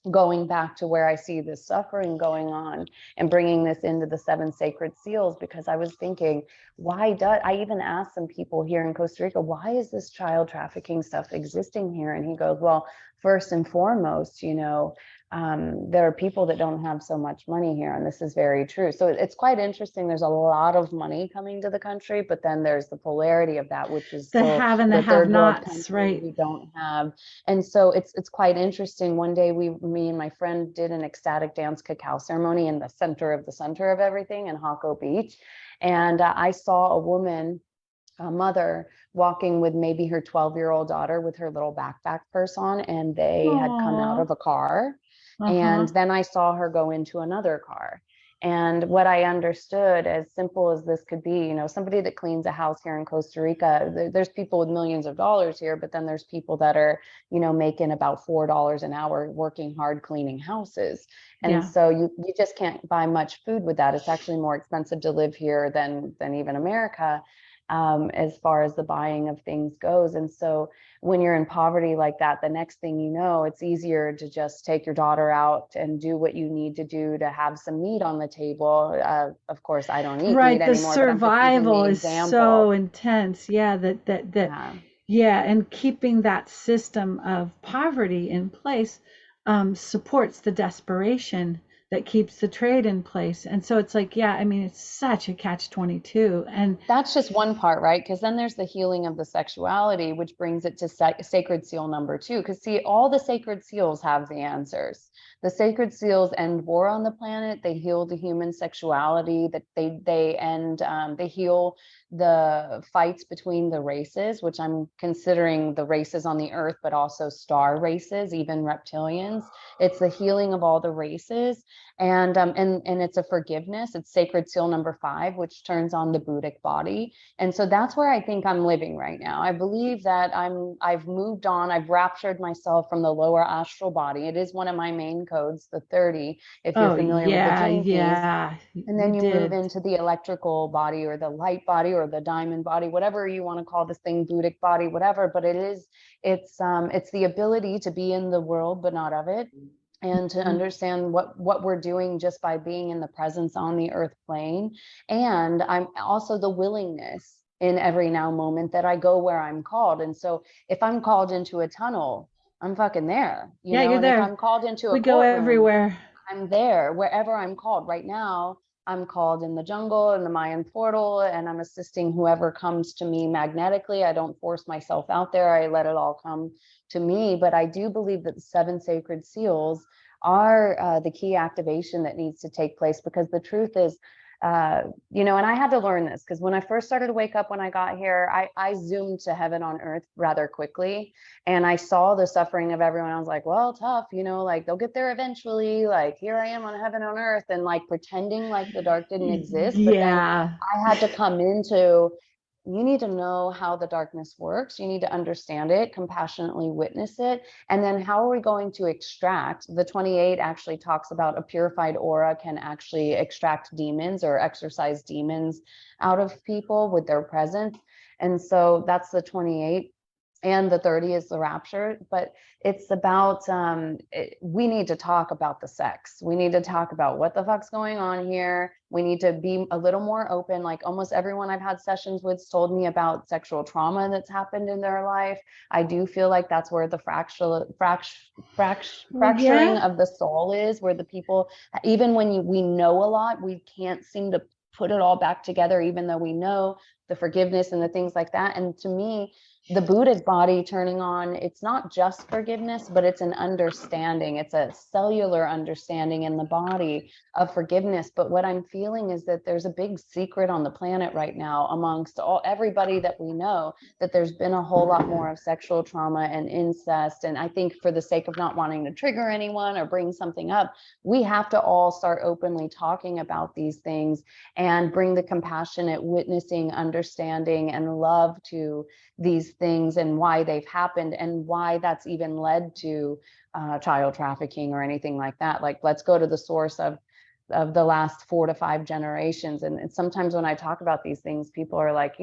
going back to where I see this suffering going on and bringing this into the seven sacred seals, because I was thinking, I even asked some people here in Costa Rica, why is this child trafficking stuff existing here? And he goes, well, first and foremost, there are people that don't have so much money here, and this is very true. So it's quite interesting. There's a lot of money coming to the country, but then there's the polarity of that, which is The still have and the the have third world nots, country. right? We don't have. And so it's quite interesting. One day me and my friend did an ecstatic dance cacao ceremony in the center of everything in Hako Beach. And I saw a woman, a mother, walking with maybe her 12-year-old daughter with her little backpack purse on, and they had come out Aww. of a car. Uh-huh. And then I saw her go into another car. And what I understood, as simple as this could be, somebody that cleans a house here in Costa Rica, there's people with millions of dollars here, but then there's people that are, making about $4 an hour working hard cleaning houses. And Yeah. so you just can't buy much food with that. It's actually more expensive to live here than even America, as far as the buying of things goes. And so when you're in poverty like that, the next thing you know, it's easier to just take your daughter out and do what you need to do to have some meat on the table. Of course, I don't eat meat Right. The anymore, but I'm just using survival the is so example. intense. Yeah. Yeah. Yeah. And keeping that system of poverty in place supports the desperation that keeps the trade in place. And so it's like, yeah, I mean, it's such a catch 22. And That's just one part, right? Because then there's the healing of the sexuality, which brings it to sacred seal number 2. Because see, all the sacred seals have the answers. The sacred seals end war on the planet. They heal the human sexuality. That they end they heal the fights between the races, which I'm considering the races on the earth, but also star races, even reptilians. It's the healing of all the races. And it's a forgiveness. It's sacred seal number 5, which turns on the Buddhic body. And so that's where I think I'm living right now. I believe that I've moved on. I've raptured myself from the lower astral body. It is one of my main codes, the 30, if you're oh, familiar with the yeah, gene keys. yeah, And you then you move did. into the electrical body or the light body or the diamond body, whatever you want to call this thing, Buddhic body, whatever. But it's the ability to be in the world but not of it, and to Mhm. understand what we're doing just by being in the presence on the earth plane. And I'm also the willingness in every now moment that I go where I'm called. And so if I'm called into a tunnel, I'm fucking there, Yeah, you're and if there. I'm called into a We go courtroom, everywhere. I'm there wherever I'm called. Right now, I'm called in the jungle, in the Mayan portal, and I'm assisting whoever comes to me magnetically. I don't force myself out there. I let it all come to me. But I do believe that the 7 sacred seals are the key activation that needs to take place, because the truth is, and I had to learn this, because when I first started to wake up when I got here, I zoomed to heaven on earth rather quickly. And I saw the suffering of everyone. I was like, well, tough, like they'll get there eventually. Like, here I am on heaven on earth, and like pretending like the dark didn't exist. But then Yeah. I had to come into you need to know how the darkness works. You need to understand it, compassionately witness it. And then how are we going to extract? The 28 actually talks about a purified aura can actually extract demons or exorcise demons out of people with their presence. And so that's the 28. And the 30 is the rapture. But it's about, we need to talk about the sex. We need to talk about what the fuck's going on here. We need to be a little more open. Like almost everyone I've had sessions with told me about sexual trauma that's happened in their life. I do feel like that's where the fracturing Yeah. of the soul is, where the people, even when we know a lot, we can't seem to put it all back together, even though we know the forgiveness and the things like that. And to me, the Buddhic body turning on, it's not just forgiveness, but it's an understanding. It's a cellular understanding in the body of forgiveness. But what I'm feeling is that there's a big secret on the planet right now amongst everybody that we know, that there's been a whole lot more of sexual trauma and incest. And I think for the sake of not wanting to trigger anyone or bring something up, we have to all start openly talking about these things and bring the compassionate witnessing, understanding, and love to these things and why they've happened and why that's even led to child trafficking or anything like that. Like, let's go to the source of the last 4 to 5 generations. And sometimes when I talk about these things, people are like,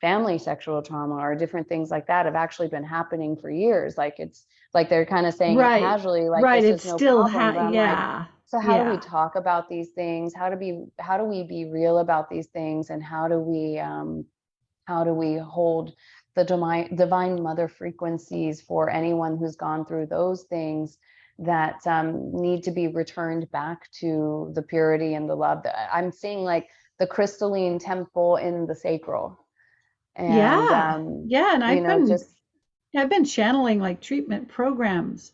family sexual trauma or different things like that have actually been happening for years. Like, it's like they're kind of saying it Right. casually, like Right. this It's is no still problem. But I'm like, yeah. so how do we Yeah. talk about these things? How do we be real about these things? And how do we hold the divine mother frequencies for anyone who's gone through those things that need to be returned back to the purity and the love that I'm seeing, like the crystalline temple in the sacral. And Yeah. Yeah. And just I've been channeling like treatment programs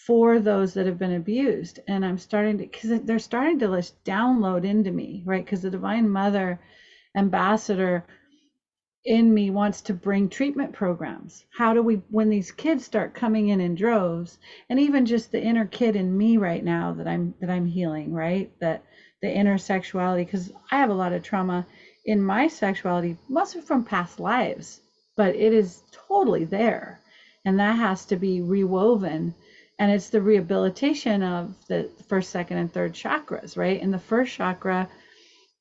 for those that have been abused. And I'm starting to, because they're starting to just download into me, right? Because the Divine Mother ambassador in me wants to bring treatment programs. How do we, when these kids start coming in droves, and even just the inner kid in me right now that I'm healing, right? That the inner sexuality, because I have a lot of trauma in my sexuality, mostly from past lives, but it is totally there, and that has to be rewoven. And it's the rehabilitation of the first, second, and third chakras, right? And the first chakra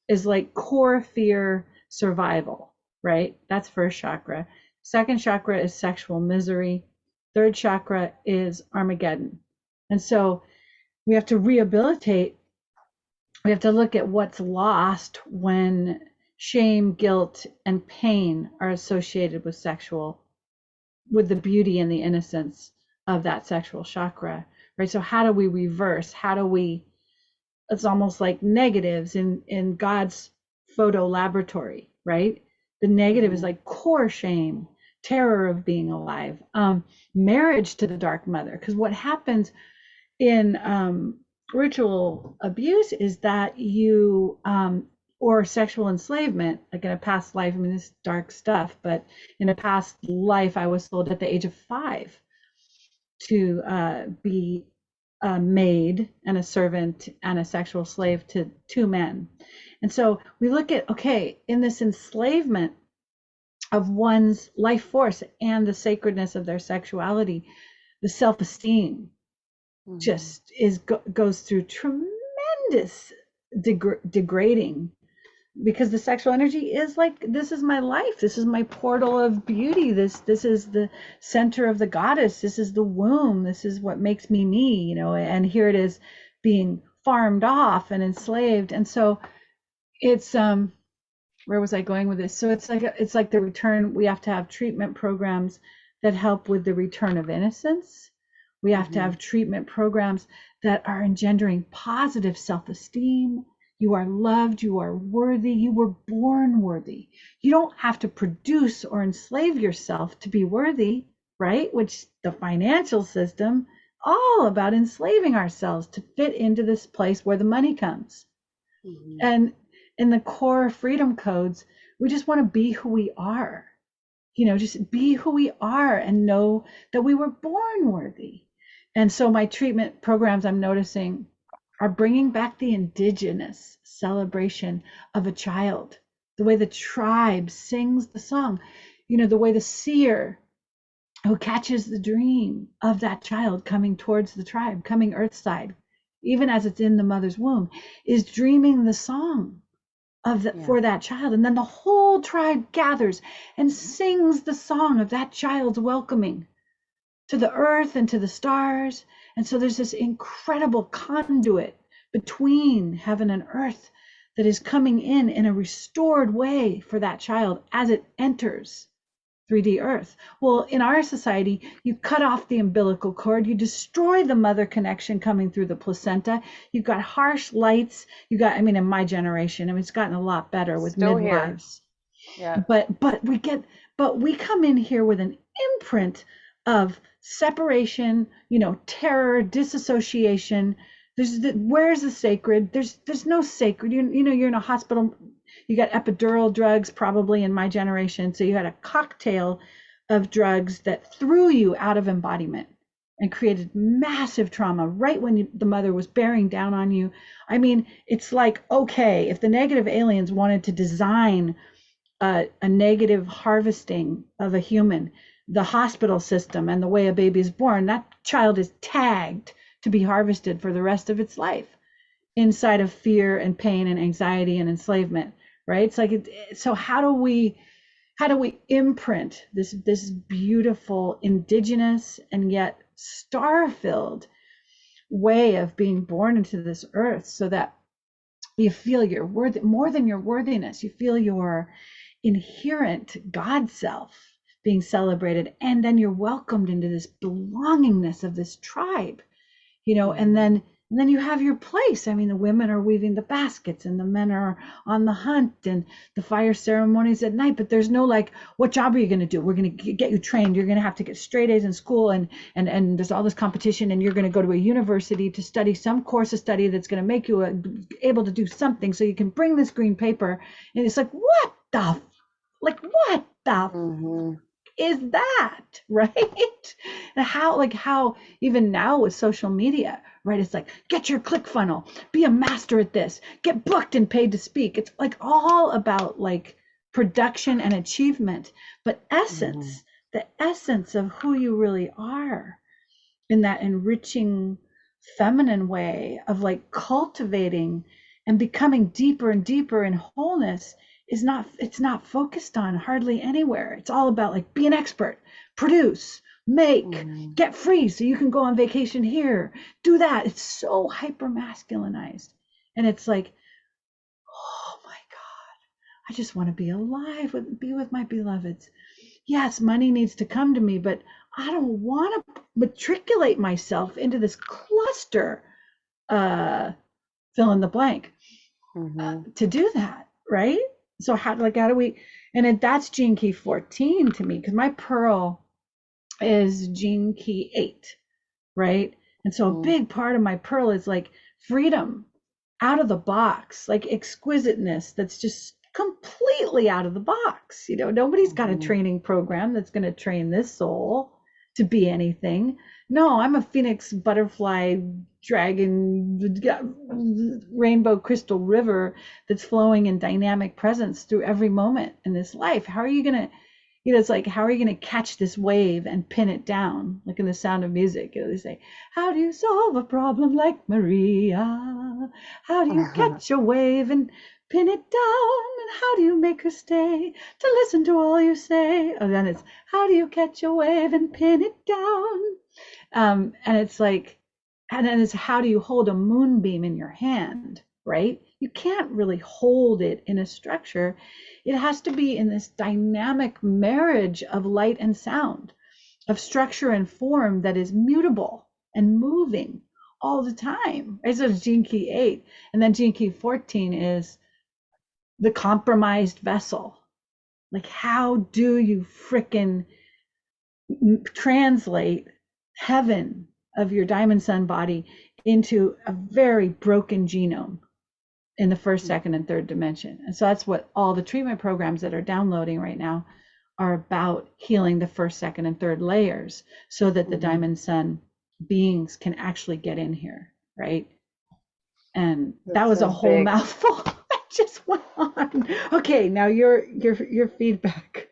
is like core fear survival, right? That's first chakra. Second chakra is sexual misery. Third chakra is Armageddon. And so we have to rehabilitate. We have to look at what's lost when shame, guilt, and pain are associated with the beauty and the innocence of that sexual chakra, right? So how do we reverse? It's almost like negatives in God's photo laboratory, right? The negative is like core shame, terror of being alive, marriage to the dark mother. Because what happens in ritual abuse is that or sexual enslavement, like in a past life, I mean, this is dark stuff, but in a past life, I was sold at the age of 5 to be a maid and a servant and a sexual slave to 2 men. And so we look at, okay, in this enslavement of one's life force and the sacredness of their sexuality, the self-esteem just goes through tremendous degrading, because the sexual energy is like, this is my life, this is my portal of beauty, this is the center of the goddess, this is the womb, this is what makes me, and here it is being farmed off and enslaved. And so it's where was I going with this? So it's like the return. We have to have treatment programs that help with the return of innocence. We have to have treatment programs that are engendering positive self-esteem. You are loved, you are worthy, you were born worthy. You don't have to produce or enslave yourself to be worthy, right? Which the financial system, all about enslaving ourselves to fit into this place where the money comes. And in the core freedom codes, we just want to be who we are. Just be who we are and know that we were born worthy. And so my treatment programs, I'm noticing, are bringing back the indigenous celebration of a child, the way the tribe sings the song, the way the seer who catches the dream of that child coming towards the tribe, coming earthside, even as it's in the mother's womb, is dreaming the song of that for that child. And then the whole tribe gathers and sings the song of that child's welcoming to the earth and to the stars. And so there's this incredible conduit between heaven and earth that is coming in a restored way for that child as it enters 3D earth. Well, in our society, you cut off the umbilical cord, you destroy the mother connection coming through the placenta. You've got harsh lights. You got, in my generation, it's gotten a lot better with Still midwives. Here. Yeah. But we come in here with an imprint of separation, terror, disassociation. Where's the sacred? There's no sacred. You're in a hospital. You got epidural drugs probably in my generation. So you had a cocktail of drugs that threw you out of embodiment and created massive trauma right when the mother was bearing down on you. It's like, okay, if the negative aliens wanted to design a negative harvesting of a human, the hospital system and the way a baby is born, that child is tagged to be harvested for the rest of its life inside of fear and pain and anxiety and enslavement, right? It's like, so how do we imprint this beautiful indigenous and yet star-filled way of being born into this earth, so that you feel your worth more than your worthiness, you feel your inherent God self being celebrated, and then you're welcomed into this belongingness of this tribe, and then you have your place. The women are weaving the baskets and the men are on the hunt and the fire ceremonies at night, but there's no like, what job are you going to do? We're going to get you trained. You're going to have to get straight A's in school, and there's all this competition, and you're going to go to a university to study some course of study that's going to make you able to do something so you can bring this green paper. And it's like, what the is that, right? And how even now with social media, right? It's like, get your click funnel, be a master at this, get booked and paid to speak. It's like all about like production and achievement, but essence, the essence of who you really are in that enriching feminine way of like cultivating and becoming deeper and deeper in wholeness it's not focused on hardly anywhere. It's all about like, be an expert, produce, make, get free so you can go on vacation here, do that. It's so hyper masculinized. And it's like, oh my God, I just want to be alive, be with my beloveds. Yes, money needs to come to me, but I don't want to matriculate myself into this cluster, fill in the blank, to do that, right? So how do we, and that's gene key 14 to me, because my pearl is gene key 8, right? And so a big part of my pearl is like freedom out of the box, like exquisiteness that's just completely out of the box. Nobody's got a training program that's going to train this soul to be anything. No, I'm a phoenix, butterfly, dragon, rainbow crystal river that's flowing in dynamic presence through every moment in this life. How are you going to, it's like, how are you going to catch this wave and pin it down? Like in The Sound of Music, they say, how do you solve a problem like Maria? How do you catch a wave and pin it down? And how do you make her stay to listen to all you say? And then it's, how do you catch a wave and pin it down? And it's like, and then it's, how do you hold a moonbeam in your hand, right? You can't really hold it in a structure. It has to be in this dynamic marriage of light and sound, of structure and form that is mutable and moving all the time. Right? So it's gene key 8. And then gene key 14 is the compromised vessel. Like, how do you frickin' translate heaven of your diamond sun body into a very broken genome in the first, second, and third dimension? And so that's what all the treatment programs that are downloading right now are about, healing the first, second, and third layers so that the diamond sun beings can actually get in here, right? And that was a whole mouthful. just went on. Okay, now your feedback.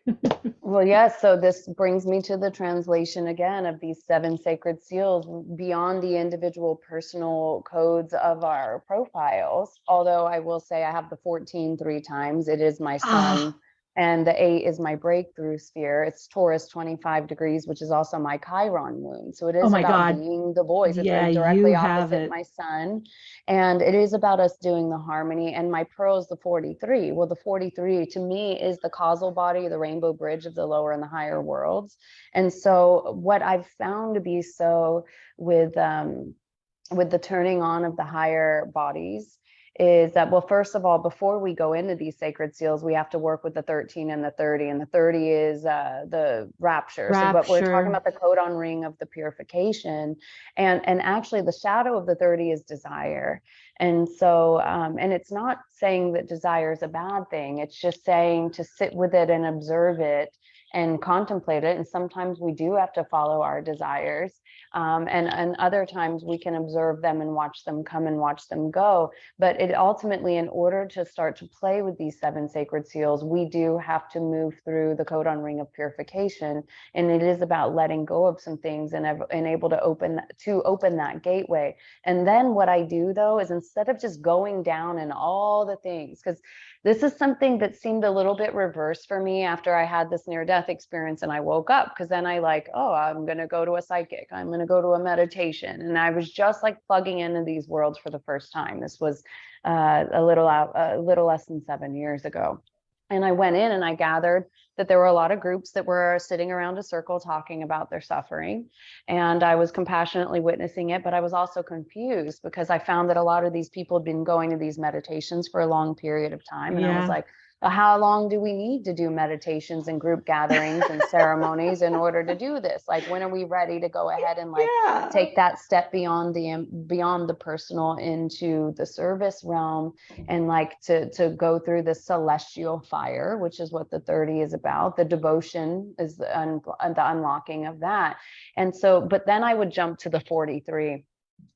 Well, yes. So this brings me to the translation again of these 7 sacred seals beyond the individual personal codes of our profiles. Although I will say I have the 14 3 times. It is my sun. Ah, And the 8 is my breakthrough sphere. It's Taurus 25 degrees, which is also my Chiron moon. So it oh is my about God. being the voice. It's Yeah, you directly have opposite it. my sun. And it is about us doing the harmony. And my pearl is the 43. Well, the 43 to me is the causal body, the rainbow bridge of the lower and the higher worlds. And so what I've found to be so with the turning on of the higher bodies is that, well, first of all, before we go into these sacred seals, we have to work with the 13 and the 30. And the 30 is the rapture. So, but we're talking Rapture. about the codon ring of the purification. And actually, the shadow of the 30 is desire. And so, and it's not saying that desire is a bad thing. It's just saying to sit with it and observe it and contemplate it. And sometimes we do have to follow our desires. And other times we can observe them and watch them come and watch them go. But it ultimately, in order to start to play with these 7 sacred seals, we do have to move through the codon ring of purification. And it is about letting go of some things and able to open that gateway. And then what I do though is, instead of just going down in all the things, because this is something that seemed a little bit reverse for me after I had this near-death experience and I woke up, because then I oh, I'm going to go to a psychic, I'm going to go to a meditation. And I was just like plugging into these worlds for the first time. This was a little less than 7 years ago. And I went in and I gathered that there were a lot of groups that were sitting around a circle talking about their suffering. And I was compassionately witnessing it, but I was also confused because I found that a lot of these people had been going to these meditations for a long period of time. And I was Yeah. like, well, how long do we need to do meditations and group gatherings and ceremonies in order to do this? Like, when are we ready to go ahead and Yeah. take that step beyond the personal into the service realm, and to go through the celestial fire, which is what the 30 is about. The devotion is the unlocking of that. And so, but then I would jump to the 43,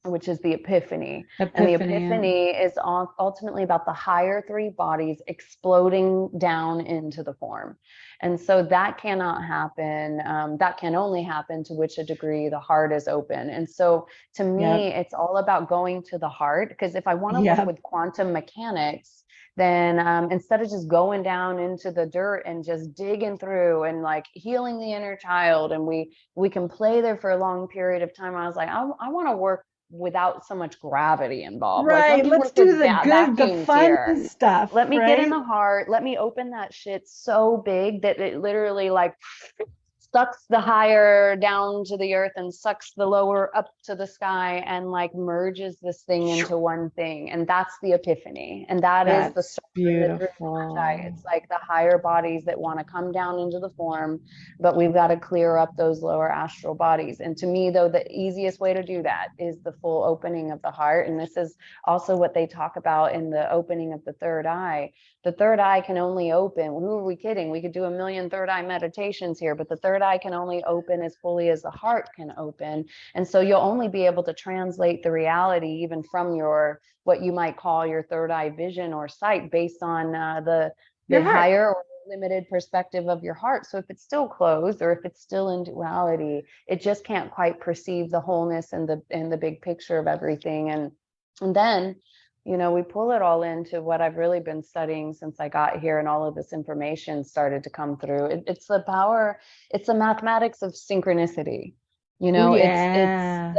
which is the epiphany. And the Epiphany. epiphany is ultimately about the higher 3 bodies exploding down into the form. And so that cannot happen. That can only happen to which a degree the heart is open. And so to me, Yep. it's all about going to the heart, because if I want to work Yep. with quantum mechanics, then instead of just going down into the dirt and just digging through and healing the inner child, and we can play there for a long period of time, I was like, I want to work without so much gravity involved. Let Right. me Let's work do with the good, the vacuums fun here. stuff, Let me get in right? the heart. Let me open that shit so big that it literally sucks the higher down to the earth and sucks the lower up to the sky, and merges this thing into one thing. And that's the epiphany. And that is the That's start and the true magi. beautiful. It's like the higher bodies that want to come down into the form, but we've got to clear up those lower astral bodies. And to me, though, the easiest way to do that is the full opening of the heart. And this is also what they talk about in the opening of the third eye. The third eye can only open. Who are we kidding? We could do a million third eye meditations here, but the third eye can only open as fully as the heart can open. And so you'll only be able to translate the reality even from what you might call your third eye vision or sight, based on the Your heart. higher or limited perspective of your heart. So if it's still closed, or if it's still in duality, it just can't quite perceive the wholeness and the big picture of everything. And then we pull it all into what I've really been studying since I got here, and all of this information started to come through. It's the power, it's the mathematics of synchronicity. Oh It's yeah.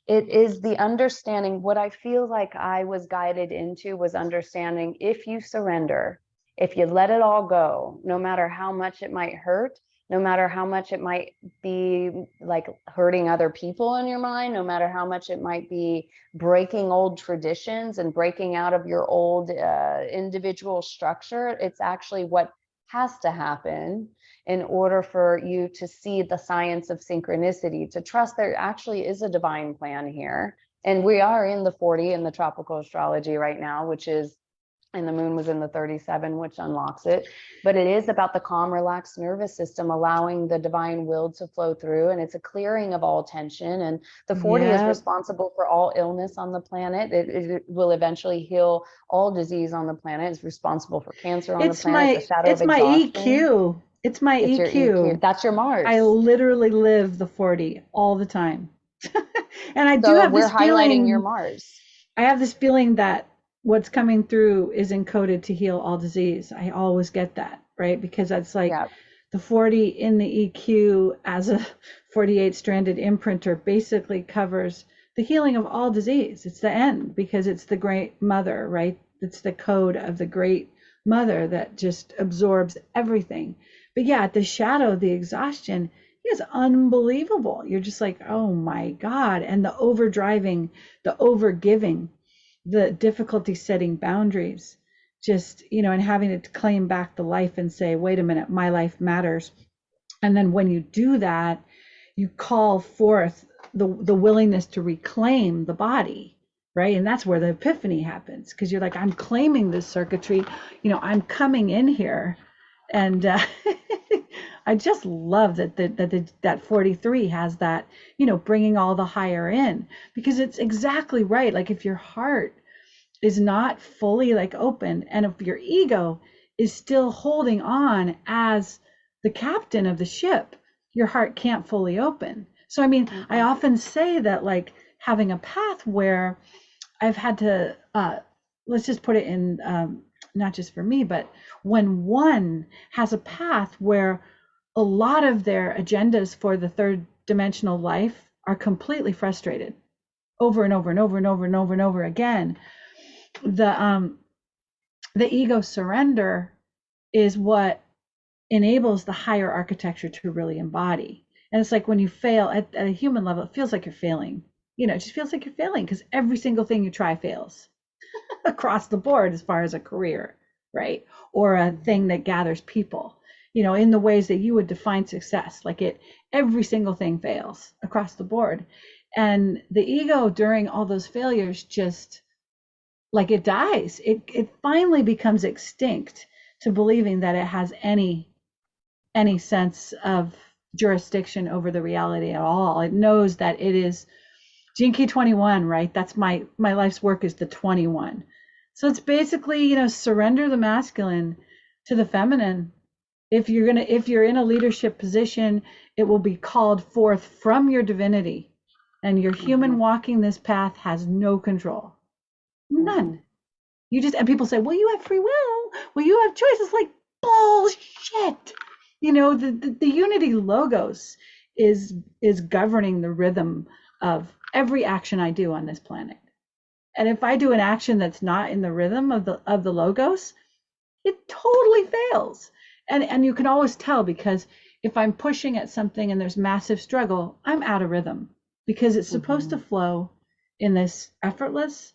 it is the understanding. What I feel like I was guided into was understanding, if you surrender, if you let it all go, no matter how much it might hurt, no matter how much it might be hurting other people in your mind, no matter how much it might be breaking old traditions and breaking out of your old individual structure, it's actually what has to happen in order for you to see the science of synchronicity, to trust there actually is a divine plan here. And we are in the 40 in the tropical astrology right now, which is and the moon was in the 37, which unlocks it. But it is about the calm, relaxed nervous system, allowing the divine will to flow through. And it's a clearing of all tension. And the 40 is responsible for all illness on the planet. It will eventually heal all disease on the planet. It's responsible for cancer on the planet, the shadow of exhaustion. EQ. It's my It's EQ. your EQ. That's your Mars. I literally live the 40 all the time. And I do So have we're this highlighting feeling, your Mars. I have this feeling that what's coming through is encoded to heal all disease. I always get that, right? Because that's like Yeah. the 40 in the EQ as a 48 stranded imprinter basically covers the healing of all disease. It's the end because it's the great mother, right? It's the code of the great mother that just absorbs everything. But yeah, the shadow, the exhaustion is unbelievable. You're just like, oh my God. And the overdriving, the overgiving, the difficulty setting boundaries, just, and having to claim back the life and say, wait a minute, my life matters. And then when you do that, you call forth the willingness to reclaim the body, right? And that's where the epiphany happens, because you're like, I'm claiming this circuitry, I'm coming in here. And I just love that 43 has that, bringing all the higher in, because it's exactly right. Like if your heart is not fully like open, and if your ego is still holding on as the captain of the ship, your heart can't fully open. So, I mean, I often say that like having a path where I've had to, let's just put it in, not just for me, but when one has a path where a lot of their agendas for the third dimensional life are completely frustrated over and over and over and over and over and over again, the ego surrender is what enables the higher architecture to really embody. And it's like when you fail at a human level, it feels like you're failing. It just feels like you're failing because every single thing you try fails across the board as far as a career, right? Or a thing that gathers people, in the ways that you would define success. Like every single thing fails across the board. And the ego during all those failures just like it dies. It finally becomes extinct to believing that it has any sense of jurisdiction over the reality at all. It knows that it is Gene Key 21, right? That's my life's work is the 21. So it's basically, surrender the masculine to the feminine. If you're in a leadership position, it will be called forth from your divinity, and your human walking this path has no control. None. You just, and people say, well, you have free will. Well, you have choices. Like bullshit. The unity logos is governing the rhythm of every action I do on this planet. And if I do an action that's not in the rhythm of the logos, it totally fails. And you can always tell, because if I'm pushing at something and there's massive struggle, I'm out of rhythm, because it's supposed to flow in this effortless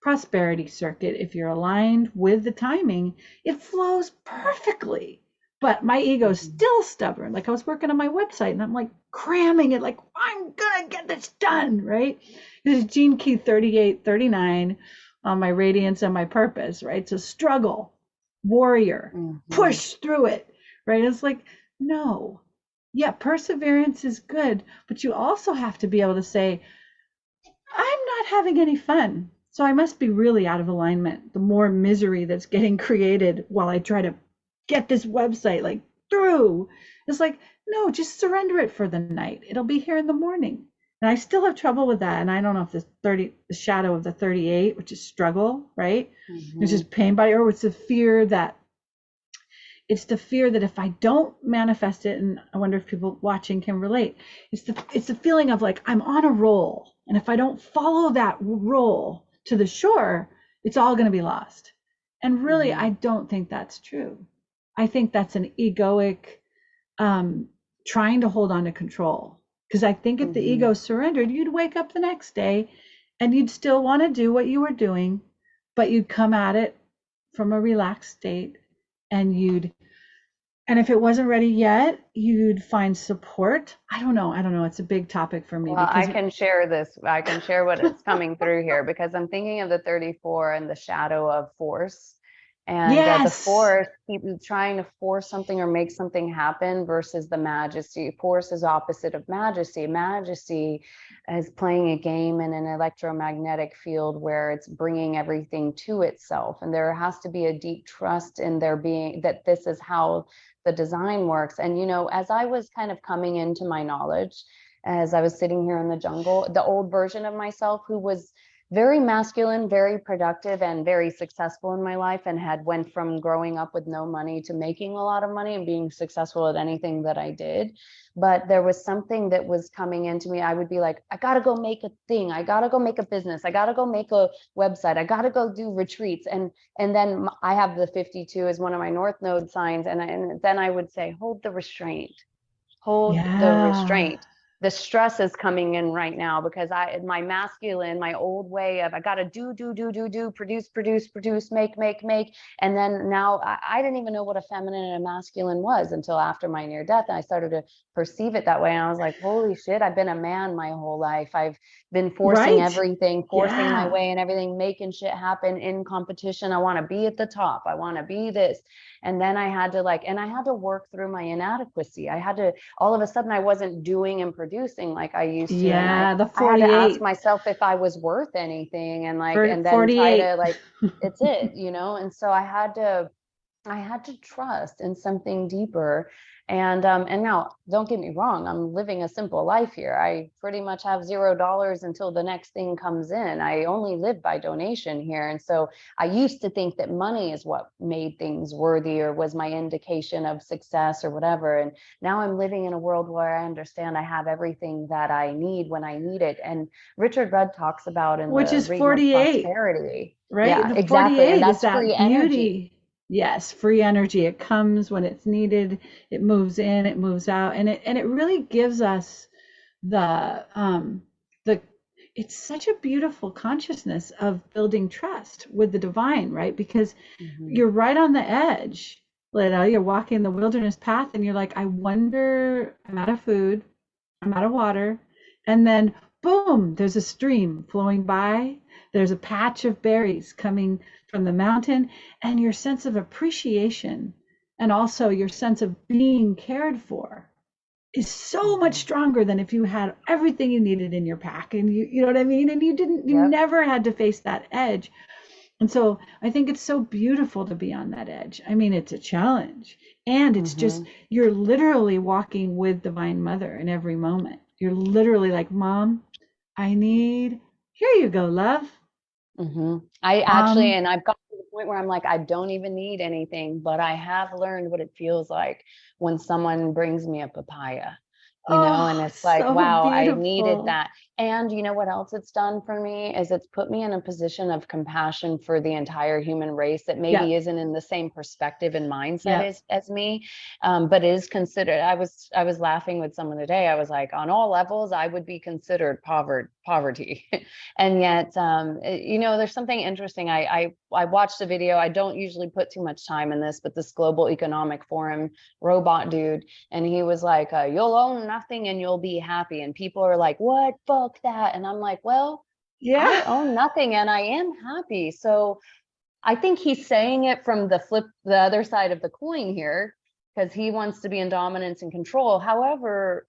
prosperity circuit. If you're aligned with the timing, it flows perfectly. But my ego is still stubborn. Like I was working on my website and I'm like cramming it, like I'm gonna get this done, right? This is Gene Key 38, 39 on my radiance and my purpose, right? So struggle, warrior, push through it, right? It's like, no. Yeah, perseverance is good, but you also have to be able to say, I'm not having any fun. So I must be really out of alignment. The more misery that's getting created while I try to get this website like through, it's like, no, just surrender it for the night. It'll be here in the morning. And I still have trouble with that. And I don't know if the shadow of the 38, which is struggle, right? It's just pain body, or it's the fear that if I don't manifest it, and I wonder if people watching can relate, it's the feeling of like I'm on a roll, and if I don't follow that roll to the shore, it's all going to be lost. And really, I don't think that's true. I think that's an egoic trying to hold on to control. Because I think if the ego surrendered, you'd wake up the next day and you'd still want to do what you were doing, but you'd come at it from a relaxed state, and you'd And if it wasn't ready yet, you'd find support. I don't know. It's a big topic for me Well, I because can share this. I can share what is coming through here because I'm thinking of the 34 and the shadow of force. And the yes. force, keep trying to force something or make something happen versus the majesty. Force is opposite of majesty. Majesty is playing a game in an electromagnetic field where it's bringing everything to itself. And there has to be a deep trust in there being that this is how the design works. And, you know, as I was kind of coming into my knowledge, as I was sitting here in the jungle, the old version of myself who was very masculine, very productive, and very successful in my life, and had went from growing up with no money to making a lot of money and being successful at anything that I did. But there was something that was coming into me. I would be like, I gotta go make a thing. I gotta go make a business. I gotta go make a website. I gotta go do retreats. And then I have the 52 as one of my North Node signs. And then I would say, hold the restraint, hold the Yeah. restraint. The stress is coming in right now because my masculine, my old way of I gotta do, produce, make. And then now I didn't even know what a feminine and a masculine was until after my near death. And I started to perceive it that way. And I was like, holy shit, I've been a man my whole life. I've been forcing Right. everything, forcing my Yeah. way and everything, making shit happen in competition. I want to be at the top. I want to be this. And then I had to and I had to work through my inadequacy. I had to, all of a sudden I wasn't doing and producing like I used to. And Yeah. The I had to ask 48. myself if I was worth anything and For and then try 48. to it's it, you know? And so I had to trust in something deeper. And now don't get me wrong, I'm living a simple life here. I pretty much have $0 until the next thing comes in. I only live by donation here. And so I used to think that money is what made things worthy or was my indication of success or whatever. And now I'm living in a world where I understand I have everything that I need when I need it. And Richard Rudd talks about in Which the is reading of 48, prosperity. right? Yeah, The exactly. And 48 is that's that free energy. beauty. Yes, free energy. It comes when it's needed. It moves in, it moves out, and it really gives us the it's such a beautiful consciousness of building trust with the divine, right? Because Mhm. you're right on the edge. You're walking the wilderness path and you're like, I wonder, I'm out of food, I'm out of water. And then boom, there's a stream flowing by. There's a patch of berries coming from the mountain, and your sense of appreciation and also your sense of being cared for is so much Mhm. stronger than if you had everything you needed in your pack and you know what I mean? And you Yep. never had to face that edge. And so I think it's so beautiful to be on that edge. I mean, it's a challenge. And it's just, Mhm. you're literally walking with Divine Mother in every moment. You're literally like, Mom, here you go, love. I actually, Mom, and I've got to the point where I'm like, I don't even need anything, but I have learned what it feels like when someone brings me a papaya, you know, and oh, it's like, so wow, I needed beautiful. that. And you know what else it's done for me is it's put me in a position of compassion for the entire human race that maybe Yep, isn't in the same perspective and mindset yep. as me, but is considered. I was laughing with someone today. I was like, on all levels, I would be considered poverty. And yet you know, there's something interesting. I watched a video. I don't usually put too much time in this, but this global economic forum robot dude, and he was like, you'll own nothing and you'll be happy. And people are like, what, fuck that. And I'm like, well, Yeah. I own nothing and I am happy. So I think he's saying it from the other side of the coin here, because he wants to be in dominance and control. However,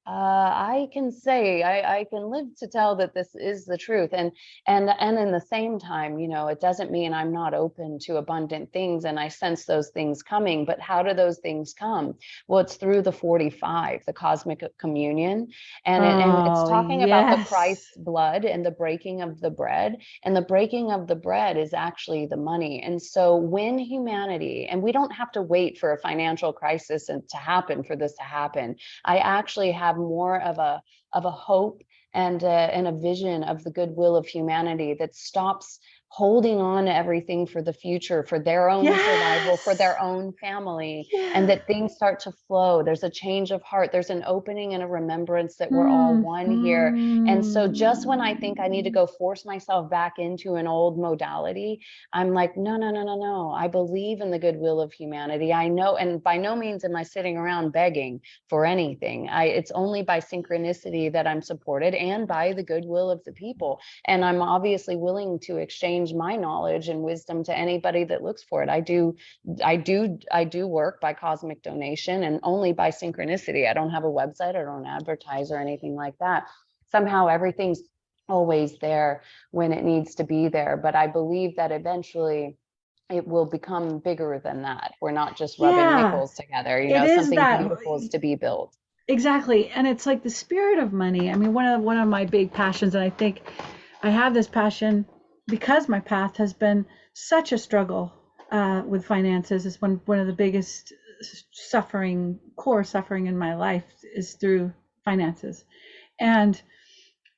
I can say I can live to tell that this is the truth, and in the same time, you know, it doesn't mean I'm not open to abundant things, and I sense those things coming. But how do those things come? Well, it's through the 45, the cosmic communion, and it's Oh, talking about the yes. Christ's blood and the breaking of the bread, and the breaking of the bread is actually the money. And so when humanity, and we don't have to wait for a financial crisis to happen for this to happen. I actually have more of a hope and a vision of the goodwill of humanity that stops holding on to everything for the future, for their own survival, for their own family, and that things start to flow. There's a change of heart. There's an opening and a remembrance that we're all one here. And so just when I think I need to go force myself back into an old modality, I'm like, no, no, no, no, no. I believe in the goodwill of humanity. I know, and by no means am I sitting around begging for anything. It's only by synchronicity that I'm supported, and by the goodwill of the people. And I'm obviously willing to exchange my knowledge and wisdom to anybody that looks for it. I do work by cosmic donation and only by synchronicity. I don't have a website, I don't advertise or anything like that. Somehow everything's always there when it needs to be there. But I believe that eventually it will become bigger than that. We're not just rubbing nickels together, you know, something beautiful is to be built. Exactly. And it's like the spirit of money. I mean, one of my big passions, and I think I have this passion because my path has been such a struggle with finances. It's one of the biggest core suffering in my life is through finances. And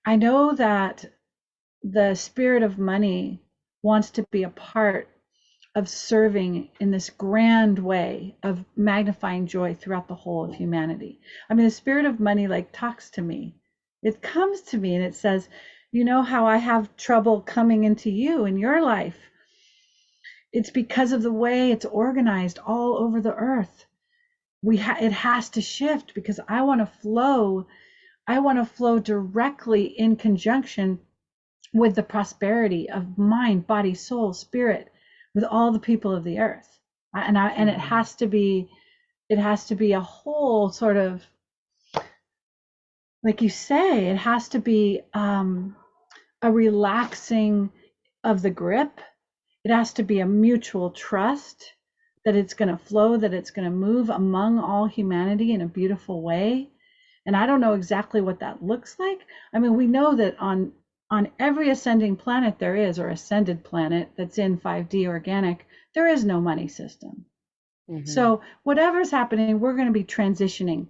I know that the spirit of money wants to be a part of serving in this grand way of magnifying joy throughout the whole of humanity. I mean, the spirit of money like talks to me. It comes to me and it says, you know how I have trouble coming into you in your life? It's because of the way it's organized all over the earth. It has to shift because I want to flow. I want to flow directly in conjunction with the prosperity of mind, body, soul, spirit, with all the people of the earth. And it has to be a whole sort of, like you say, it has to be a relaxing of the grip. It has to be a mutual trust that it's going to flow, that it's going to move among all humanity in a beautiful way. And I don't know exactly what that looks like. I mean, we know that on every ascending planet there is, or ascended planet that's in 5D organic, there is no money system. So whatever's happening, we're going to be transitioning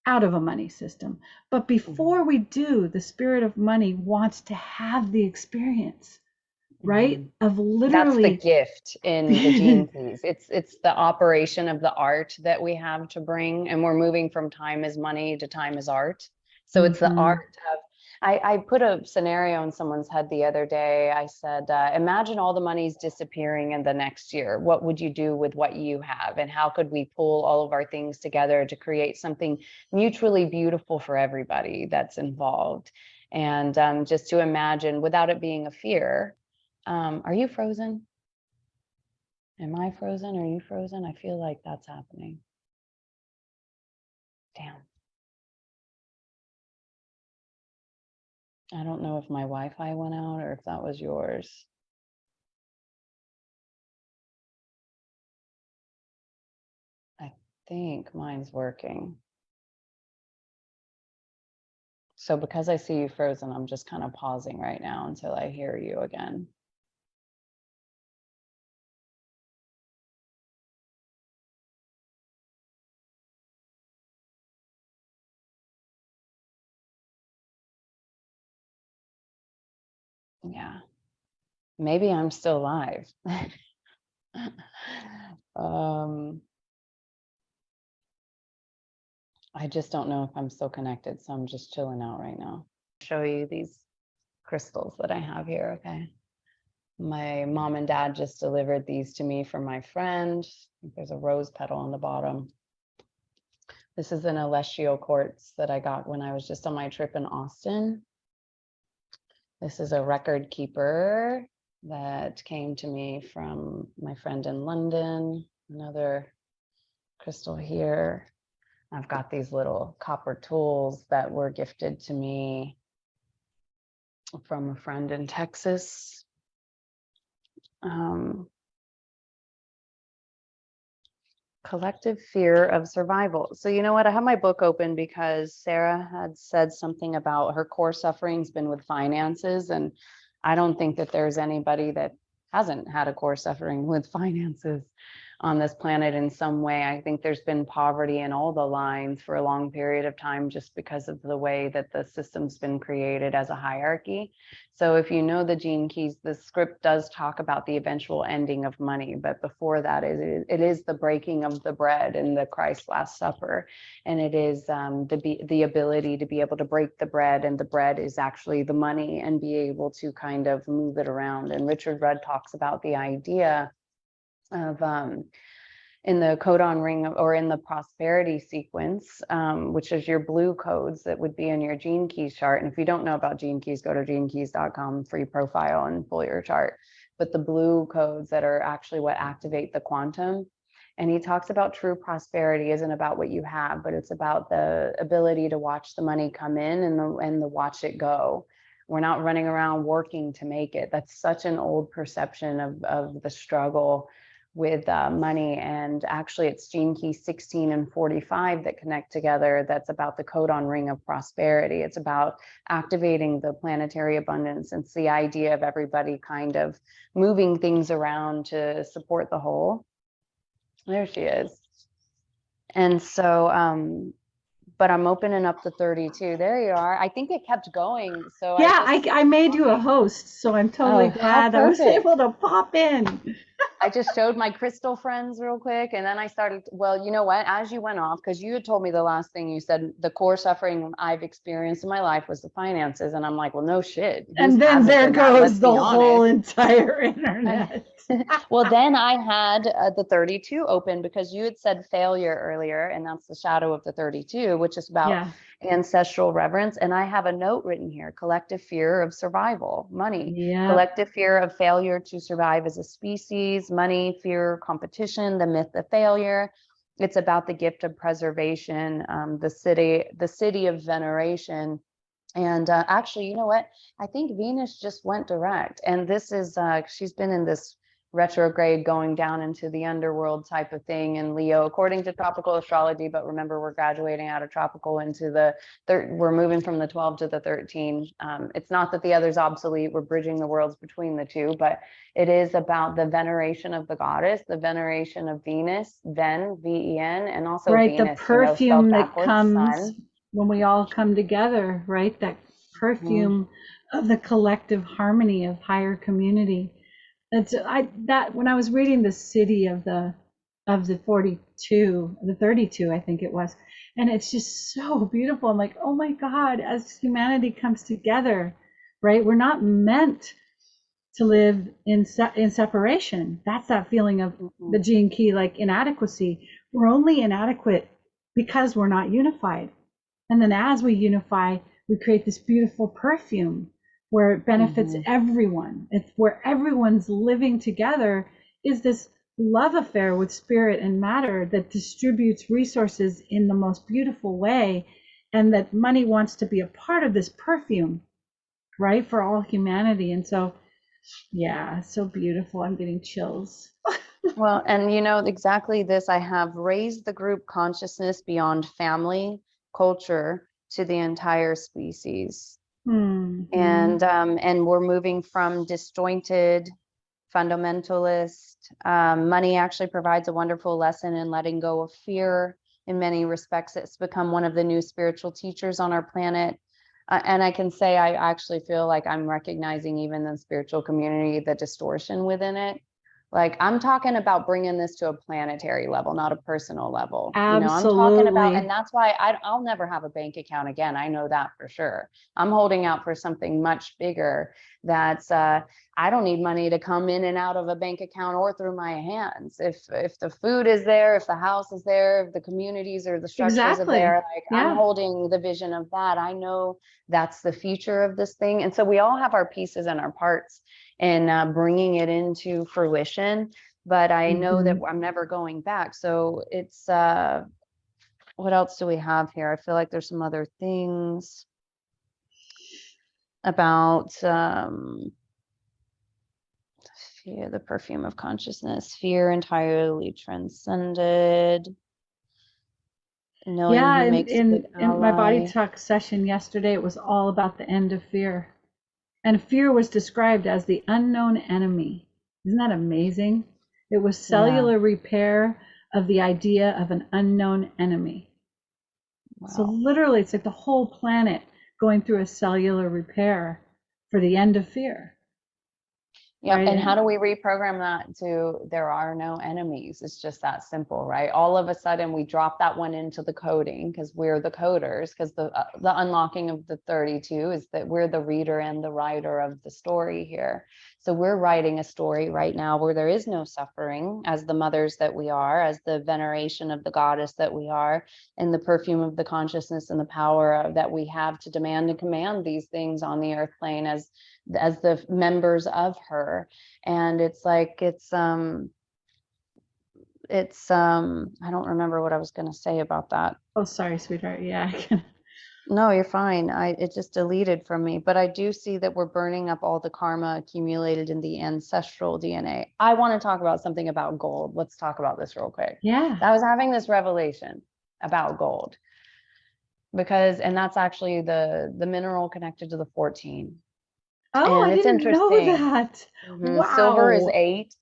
out of a money system. But before we do, the spirit of money wants to have the experience, right? Of literally. That's the gift in the gene keys. It's the operation of the art that we have to bring. And we're moving from time is money to time is art. So it's the art of, I put a scenario in someone's head the other day. I said, imagine all the money's disappearing in the next year. What would you do with what you have? And how could we pull all of our things together to create something mutually beautiful for everybody that's involved? And just to imagine without it being a fear. Are you frozen? Am I frozen? Are you frozen? I feel like that's happening. Damn. I don't know if my Wi-Fi went out or if that was yours. I think mine's working. So because I see you frozen, I'm just kind of pausing right now until I hear you again. Yeah, maybe I'm still live. I just don't know if I'm still connected, so I'm just chilling out right now. Show you these crystals that I have here, okay? My mom and dad just delivered these to me from my friend. There's a rose petal on the bottom. This is an Alessio quartz that I got when I was just on my trip in Austin. This is a record keeper that came to me from my friend in London. Another crystal here. I've got these little copper tools that were gifted to me from a friend in Texas. Collective fear of survival. So you know what? I have my book open because Sarah had said something about her core suffering's been with finances. And I don't think that there's anybody that hasn't had a core suffering with finances. on this planet in some way. I think there's been poverty in all the lines for a long period of time, just because of the way that the system's been created as a hierarchy. So if you know the gene keys, the script does talk about the eventual ending of money, but before that, it is the breaking of the bread in the Christ's Last Supper, and it is the ability to be able to break the bread, and the bread is actually the money, and be able to kind of move it around. And Richard Rudd talks about the idea of in the codon ring, or in the prosperity sequence, which is your blue codes that would be in your gene keys chart. And if you don't know about gene keys, go to genekeys.com, free profile, and pull your chart. But the blue codes that are actually what activate the quantum. And he talks about true prosperity isn't about what you have, but it's about the ability to watch the money come in and the watch it go. We're not running around working to make it. That's such an old perception of the struggle with money. And actually it's gene key 16 and 45 that connect together. That's about the codon ring of prosperity. It's about activating the planetary abundance. It's the idea of everybody kind of moving things around to support the whole. There she is. And so but I'm opening up the 32. There you are. I think it kept going. So yeah, I made you a host, so I'm totally glad I was able to pop in. I just showed my crystal friends real quick, and then I started, well, you know what, as you went off, because you had told me the last thing you said, the core suffering I've experienced in my life was the finances. And I'm like, well, no shit. And then there goes the whole entire internet. Well, then I had the 32 open, because you had said failure earlier, and that's the shadow of the 32, which is about ancestral reverence. And I have a note written here: collective fear of survival, money, collective fear of failure to survive as a species, money, fear, competition, the myth of failure. It's about the gift of preservation, the city of veneration. And actually, you know what? I think Venus just went direct. And this is, she's been in this retrograde going down into the underworld type of thing in Leo, according to tropical astrology. But remember, we're graduating out of tropical into the we're moving from the 12 to the 13. It's not that the other's obsolete. We're bridging the worlds between the two, but it is about the veneration of the goddess, the veneration of Venus, Ven, and also Venus, the perfume that comes when we all come together, right? That perfume of the collective harmony of higher community. That's that when I was reading the city of the 42, the 32, I think it was, and it's just so beautiful. I'm like, oh my God, as humanity comes together, right? We're not meant to live in separation. That's that feeling of the gene key, like inadequacy. We're only inadequate because we're not unified. And then as we unify, we create this beautiful perfume where it benefits everyone. It's where everyone's living together, is this love affair with spirit and matter that distributes resources in the most beautiful way, and that money wants to be a part of this perfume, right, for all humanity. And so, yeah, so beautiful. I'm getting chills. Well, and you know, exactly this, I have raised the group consciousness beyond family, culture, to the entire species. And we're moving from disjointed, fundamentalist. Money actually provides a wonderful lesson in letting go of fear. In many respects, it's become one of the new spiritual teachers on our planet. And I can say I actually feel like I'm recognizing, even in the spiritual community, the distortion within it. Like, I'm talking about bringing this to a planetary level, not a personal level. Absolutely. You know, I'm talking about, and that's why I'll never have a bank account again. I know that for sure. I'm holding out for something much bigger. That's I don't need money to come in and out of a bank account or through my hands. If the food is there, if the house is there, if the communities or the structures are there, like I'm holding the vision of that. I know that's the future of this thing. And so we all have our pieces and our parts and bringing it into fruition. But I know that I'm never going back. So it's, what else do we have here? I feel like there's some other things about fear, the perfume of consciousness, fear entirely transcended. Knowing who makes in my body talk session yesterday, it was all about the end of fear. And fear was described as the unknown enemy. Isn't that amazing? It was cellular repair of the idea of an unknown enemy. Wow. So literally, it's like the whole planet going through a cellular repair for the end of fear. Yeah. Right? And how do we reprogram that to there are no enemies? It's just that simple, right? All of a sudden we drop that one into the coding because we're the coders, because the unlocking of the 32 is that we're the reader and the writer of the story here. So we're writing a story right now where there is no suffering, as the mothers that we are, as the veneration of the goddess that we are, and the perfume of the consciousness and the power that we have to demand and command these things on the earth plane as the members of her. And it's like I don't remember what I was going to say about that. Oh, sorry, sweetheart. Yeah, I can. No, you're fine. It just deleted from me, but I do see that we're burning up all the karma accumulated in the ancestral DNA. I want to talk about something about gold. Let's talk about this real quick. Yeah. I was having this revelation about gold and that's actually the mineral connected to the 14. Oh, And I it's didn't know interesting. that. Wow. Silver is 8,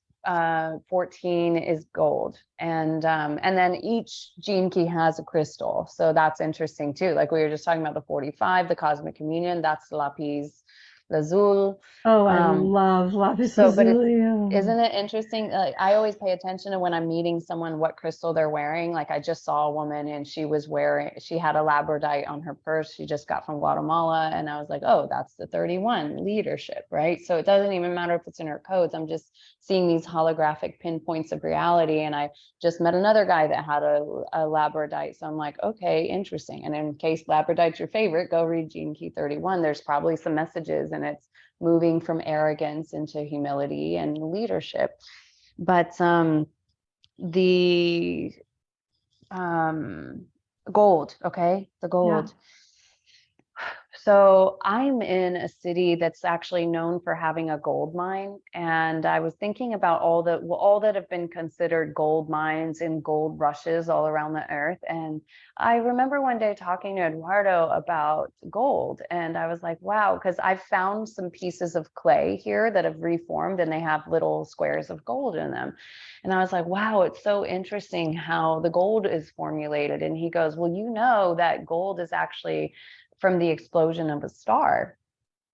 14 is gold. And then each gene key has a crystal. So that's interesting too. Like we were just talking about the 45, the cosmic communion, that's lapis lazuli. Oh, I love lapis So, but lazuli. isn't it interesting? Like I always pay attention to when I'm meeting someone, what crystal they're wearing. Like I just saw a woman and she had a labradorite on her purse. She just got from Guatemala. And I was like, oh, that's the 31 leadership, right? So it doesn't even matter if it's in her codes. I'm just seeing these holographic pinpoints of reality. And I just met another guy that had a labradorite. So I'm like, okay, interesting. And in case labradorite's your favorite, go read Gene Key 31. There's probably some messages, and it's moving from arrogance into humility and leadership. But the gold, okay, the gold. Yeah. So I'm in a city that's actually known for having a gold mine. And I was thinking about all that have been considered gold mines and gold rushes all around the earth. And I remember one day talking to Eduardo about gold. And I was like, wow, because I've found some pieces of clay here that have reformed and they have little squares of gold in them. And I was like, wow, it's so interesting how the gold is formulated. And he goes, well, you know that gold is actually from the explosion of a star.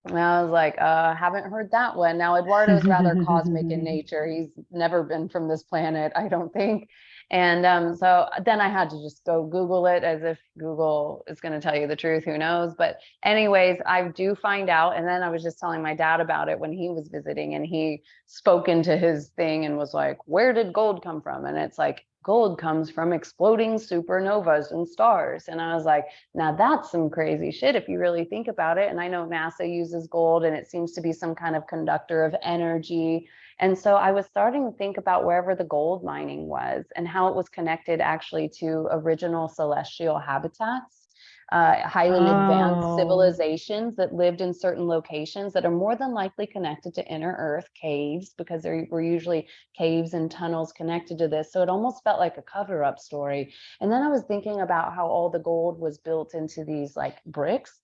And I was like, haven't heard that one. Now, Eduardo's rather cosmic in nature. He's never been from this planet, I don't think. And so then I had to just go Google it, as if Google is going to tell you the truth. Who knows? But anyways, I do find out. And then I was just telling my dad about it when he was visiting, and he spoke into his thing and was like, where did gold come from? And it's like, gold comes from exploding supernovas and stars. And I was like, now that's some crazy shit if you really think about it. And I know NASA uses gold, and it seems to be some kind of conductor of energy. And so I was starting to think about wherever the gold mining was and how it was connected actually to original celestial habitats. Highly advanced civilizations that lived in certain locations that are more than likely connected to inner earth caves, because there were usually caves and tunnels connected to this. So it almost felt like a cover-up story. And then I was thinking about how all the gold was built into these like bricks.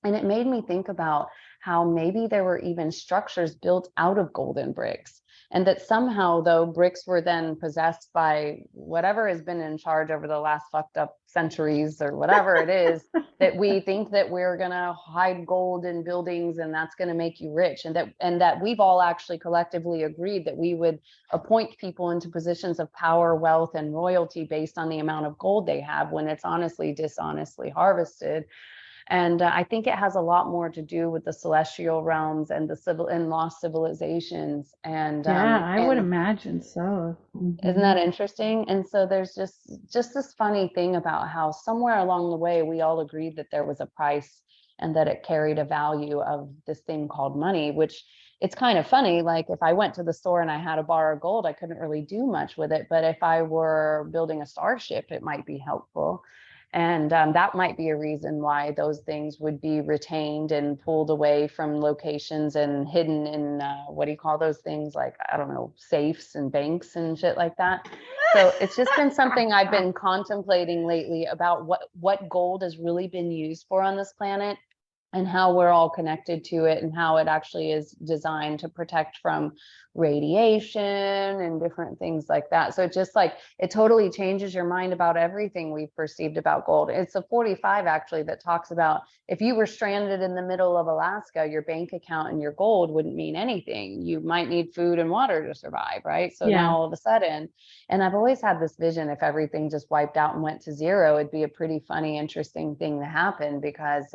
And it made me think about how maybe there were even structures built out of golden bricks. And that somehow, though, bricks were then possessed by whatever has been in charge over the last fucked up centuries or whatever it is, that we think that we're going to hide gold in buildings and that's going to make you rich. And that we've all actually collectively agreed that we would appoint people into positions of power, wealth, and royalty based on the amount of gold they have, when it's honestly dishonestly harvested. And I think it has a lot more to do with the celestial realms and the civil and lost civilizations. And yeah, I would imagine so. Isn't that interesting? And so there's just this funny thing about how somewhere along the way we all agreed that there was a price and that it carried a value of this thing called money, which it's kind of funny. Like if I went to the store and I had a bar of gold, I couldn't really do much with it. But if I were building a starship, it might be helpful. And that might be a reason why those things would be retained and pulled away from locations and hidden in, what do you call those things? Like, I don't know, safes and banks and shit like that. So it's just been something I've been contemplating lately about what gold has really been used for on this planet. and how we're all connected to it, and how it actually is designed to protect from radiation and different things like that. So it just like, it totally changes your mind about everything we've perceived about gold. It's a 45 actually that talks about if you were stranded in the middle of Alaska, your bank account and your gold wouldn't mean anything. You might need food and water to survive, right? So now Yeah. all of a sudden, and I've always had this vision, if everything just wiped out and went to zero, it'd be a pretty funny, interesting thing to happen, because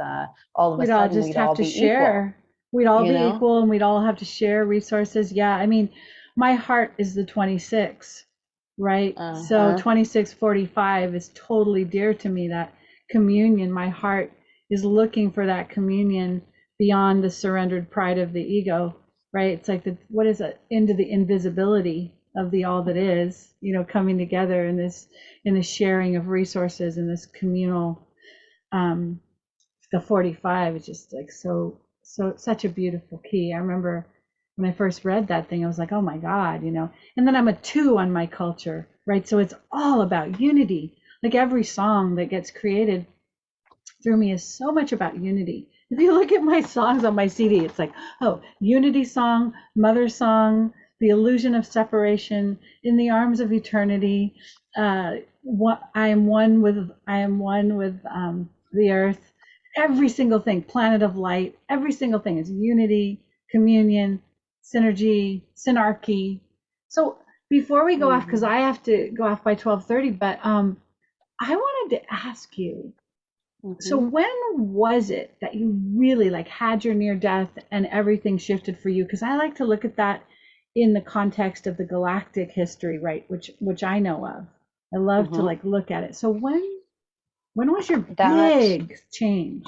all of a We'd all sudden just we'd have all to be equal, share. We'd all you be know? equal and we'd all have to share resources. Yeah. I mean, my heart is the 26, right? So Uh-huh. 2645 is totally dear to me. That communion, my heart is looking for that communion beyond the surrendered pride of the ego, right? It's like the, what is it? Into the invisibility of the all that is, coming together in this sharing of resources and this communal, um, the 45 is just like such a beautiful key. I remember when I first read that thing, I was like, oh my God, and then I'm a 2 on my culture, right? So it's all about unity. Like every song that gets created through me is so much about unity. If you look at my songs on my CD, it's like, oh, unity song, mother song, the illusion of separation, in the arms of eternity. What I am one with the earth. Every single thing, planet of light. Every single thing is unity, communion, synergy, synarchy. So before we go off, because Mhm. I have to go off by 12:30, but I wanted to ask you, so Mhm. when was it that you really like had your near death and everything shifted for you? Because I like to look at that in the context of the galactic history, right? Which I know of. I love to Mhm. like look at it. So when was your That big change?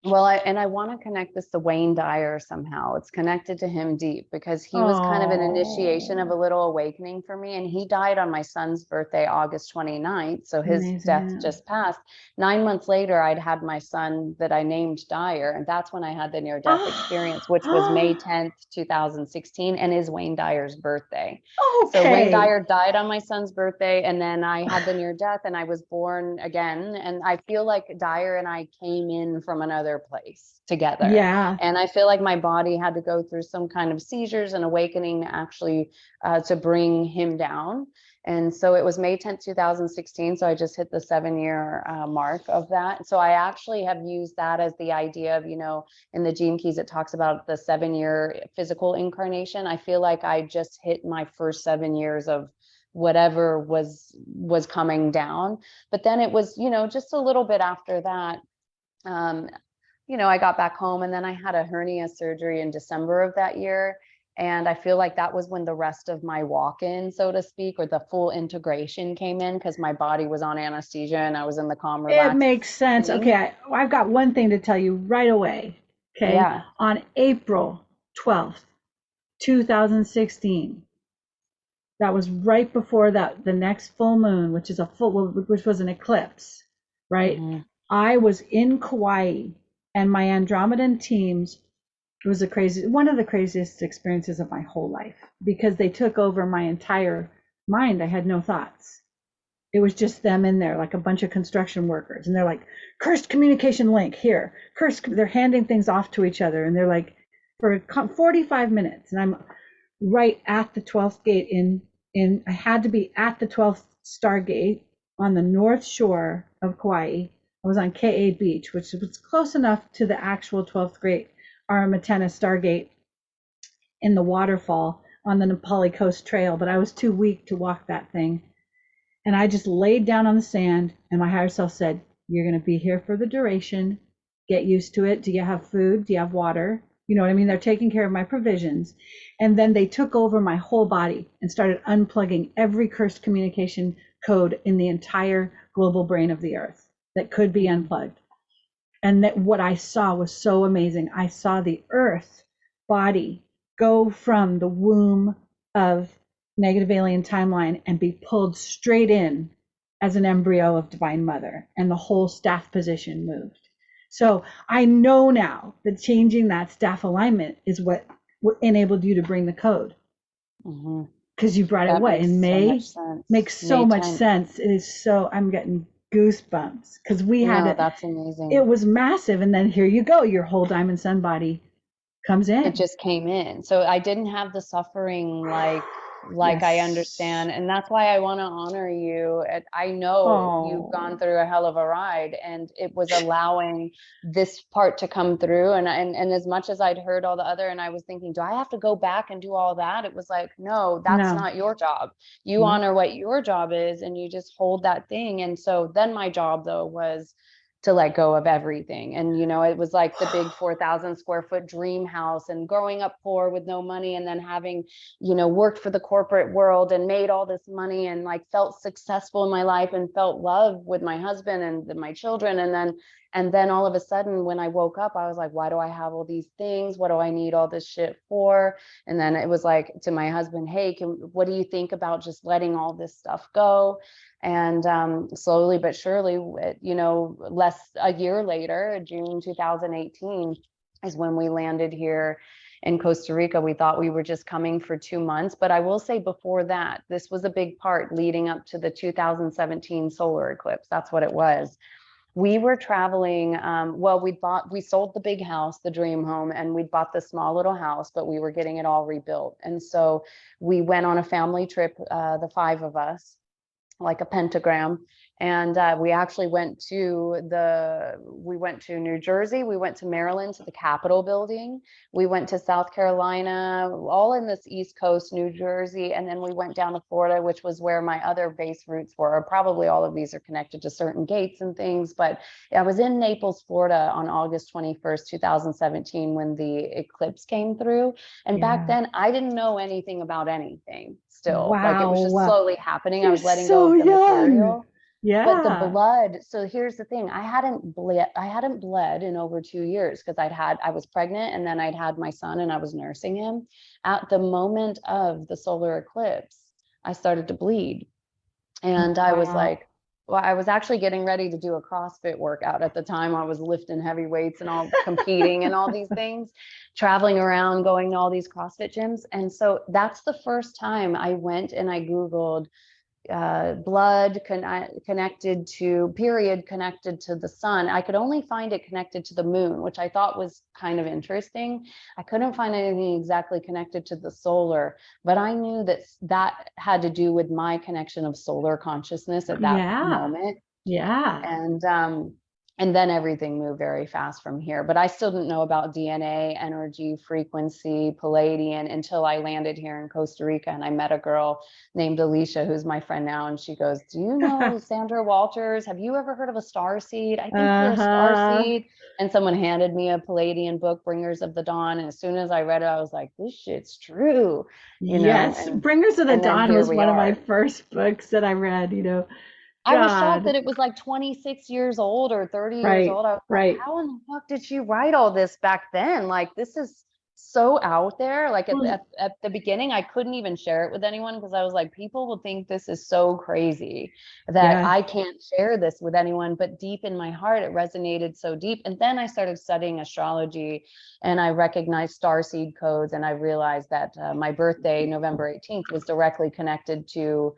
Well, I want to connect this to Wayne Dyer somehow. It's connected to him deep, because he was kind of an initiation of Oh, a little awakening for me. And he died on my son's birthday, August 29th. So his death amazing. just passed. 9 months later, I'd had my son that I named Dyer. And that's when I had the near death experience, which was May Oh, 10th, 2016, and is Wayne Dyer's birthday. So Wayne okay. Dyer died on my son's birthday, and then I had the near death, and I was born again. And I feel like Dyer and I came in from another place together. Yeah. And I feel like my body had to go through some kind of seizures and awakening to actually to bring him down. And so it was May 10th, 2016. So I just hit the 7 year mark of that. So I actually have used that as the idea of, in the Gene Keys, it talks about the 7 year physical incarnation. I feel like I just hit my first 7 years of whatever was coming down. But then it was, just a little bit after that, um, I got back home, and then I had a hernia surgery in December of that year. And I feel like that was when the rest of my walk-in, so to speak, or the full integration came in, because my body was on anesthesia and I was in the calm, It relaxed makes sense. Okay, thing. I've got one thing to tell you right away. Okay, Yeah. on April 12th, 2016, that was right before that the next full moon, which was an eclipse, right? Mm-hmm. I was in Kauai, and my Andromedan teams, it was one of the craziest experiences of my whole life, because they took over my entire mind. I had no thoughts. It was just them in there, like a bunch of construction workers, and they're like, cursed communication link here, they're handing things off to each other, and they're like, for 45 minutes, and I'm right at the 12th gate in I had to be at the 12th stargate on the north shore of Kauai. I was on Ka Beach, which was close enough to the actual 12th gate Aramatena stargate in the waterfall on the Nepali Coast Trail, but I was too weak to walk that thing. And I just laid down on the sand, and my higher self said, you're going to be here for the duration. Get used to it. Do you have food? Do you have water? You know what I mean? They're taking care of my provisions. And then they took over my whole body and started unplugging every cursed communication code in the entire global brain of the earth that could be Mm-hmm. unplugged. And that what I saw was so amazing. I saw the earth body go from the womb of negative alien timeline and be pulled straight in as an embryo of divine mother, and the whole staff position moved. So I know now that changing that staff alignment is what enabled you to bring the code, Mm-hmm. because you brought it That what makes in so much May. sense. Makes so May much 10th. sense. It is so, I'm getting goosebumps because we had No, it. that's amazing. It was massive, and then here you go, your whole diamond sun body comes It in. just came in. So I didn't have the suffering like I Yes. understand. And that's why I want to honor you. I know you've gone Oh, through a hell of a ride, and it was allowing this part to come through. And as much as I'd heard all the other, and I was thinking, do I have to go back and do all that? It was like, no, that's no, not your job. You no. honor what your job is, and you just hold that thing. And so then my job though was to let go of everything. And, it was like the big 4,000 square foot dream house, and growing up poor with no money, and then having, worked for the corporate world and made all this money, and like felt successful in my life and felt love with my husband and my children. And then all of a sudden, when I woke up, I was like, why do I have all these things? What do I need all this shit for? And then it was like to my husband, hey, what do you think about just letting all this stuff go? And slowly but surely, less a year later, June 2018 is when we landed here in Costa Rica. We thought we were just coming for 2 months, but I will say before that, this was a big part leading up to the 2017 solar eclipse. That's what it was. We were traveling. Well, we sold the big house, the dream home, and we bought the small little house, but we were getting it all rebuilt. And so we went on a family trip, the five of us, like a pentagram. And we actually went to New Jersey, we went to Maryland, to the Capitol building, we went to South Carolina, all in this East Coast, New Jersey, and then we went down to Florida, which was where my other base roots were. Probably all of these are connected to certain gates and things, but I was in Naples, Florida on August 21st, 2017, when the eclipse came through. And back Yeah. then, I didn't know anything about anything still. Like, it was just Wow. slowly happening. I You're was letting go so of the young. material. But the Yeah. blood, so here's the thing. I hadn't bled in over 2 years, because I was pregnant, and then I'd had my son and I was nursing him. At the moment of the solar eclipse, I started to bleed. And I was Wow. like, well, I was actually getting ready to do a CrossFit workout at the time. I was lifting heavy weights and all, competing and all these things, traveling around, going to all these CrossFit gyms. And so that's the first time I went and I Googled blood connected to period connected to the sun. I could only find it connected to the moon, which I thought was kind of interesting. I couldn't find anything exactly connected to the solar, but I knew that had to do with my connection of solar consciousness at that Yeah. moment. Yeah. And then everything moved very fast from here. But I still didn't know about DNA, energy, frequency, Palladian, until I landed here in Costa Rica, and I met a girl named Alisha, who's my friend now. And she goes, do you know Sandra Walters? Have you ever heard of a star seed? I think you're a star Uh-huh. seed. And someone handed me a Palladian book, Bringers of the Dawn. And as soon as I read it, I was like, this shit's true, Yes. and Bringers of the then Dawn here was we one of my are. first books that I read. I was shocked God. that it was like 26 years old or 30 years Right. old. I was like, Right. how in the fuck did she write all this back then? Like, this is so out there. Like, at, Well, at, at the beginning, I couldn't even share it with anyone, because I was like, people will think this is so crazy that yeah. I can't share this with anyone. But deep in my heart, it resonated so deep. And then I started studying astrology, and I recognized starseed codes. And I realized that my birthday, November 18th, was directly connected to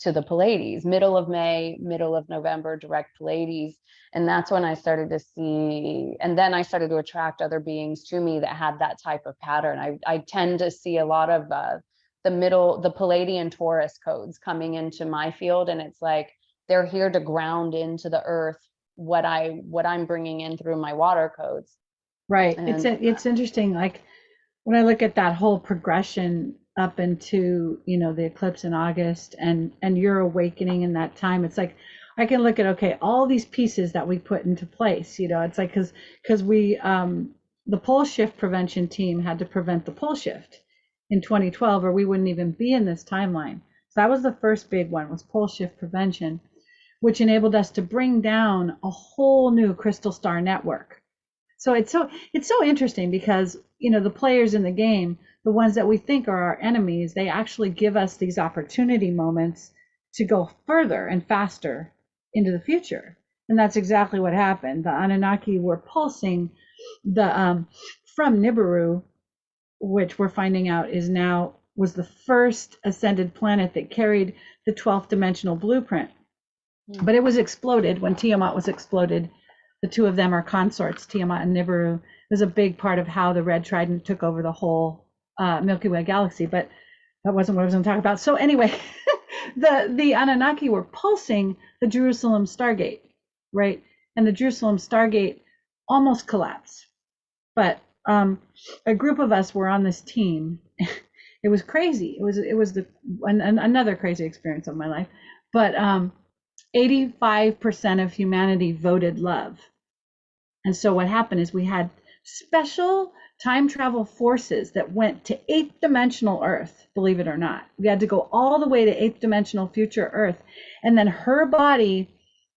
the Pleiades, middle of May, middle of November, direct Pleiades. And that's when I started to see, and then I started to attract other beings to me that had that type of pattern. I tend to see a lot of the Palladian Taurus codes coming into my field. And it's like, they're here to ground into the earth what I'm bringing in through my water codes. Right. It's And it's interesting. Like when I look at that whole progression up into, the eclipse in August and your awakening in that time, it's like I can look at, okay, all these pieces that we put into place. It's like because we the pole shift prevention team had to prevent the pole shift in 2012, or we wouldn't even be in this timeline. So that was the first big one, was pole shift prevention, which enabled us to bring down a whole new crystal star network. So it's so interesting because the players in the game, the ones that we think are our enemies, they actually give us these opportunity moments to go further and faster into the future. And that's exactly what happened. The Anunnaki were pulsing the from Nibiru, which we're finding out was the first ascended planet that carried the 12th dimensional blueprint. But it was exploded when Tiamat was exploded. The two of them are consorts, Tiamat and Nibiru. It was a big part of how the Red Trident took over the whole Milky Way galaxy, but that wasn't what I was going to talk about. So anyway, the Anunnaki were pulsing the Jerusalem Stargate, right? And the Jerusalem Stargate almost collapsed. But a group of us were on this team. It was crazy. It was another crazy experience of my life. But 85% of humanity voted love. And so what happened is we had special time travel forces that went to 8th dimensional Earth, believe it or not. We had to go all the way to 8th dimensional future Earth. And then her body,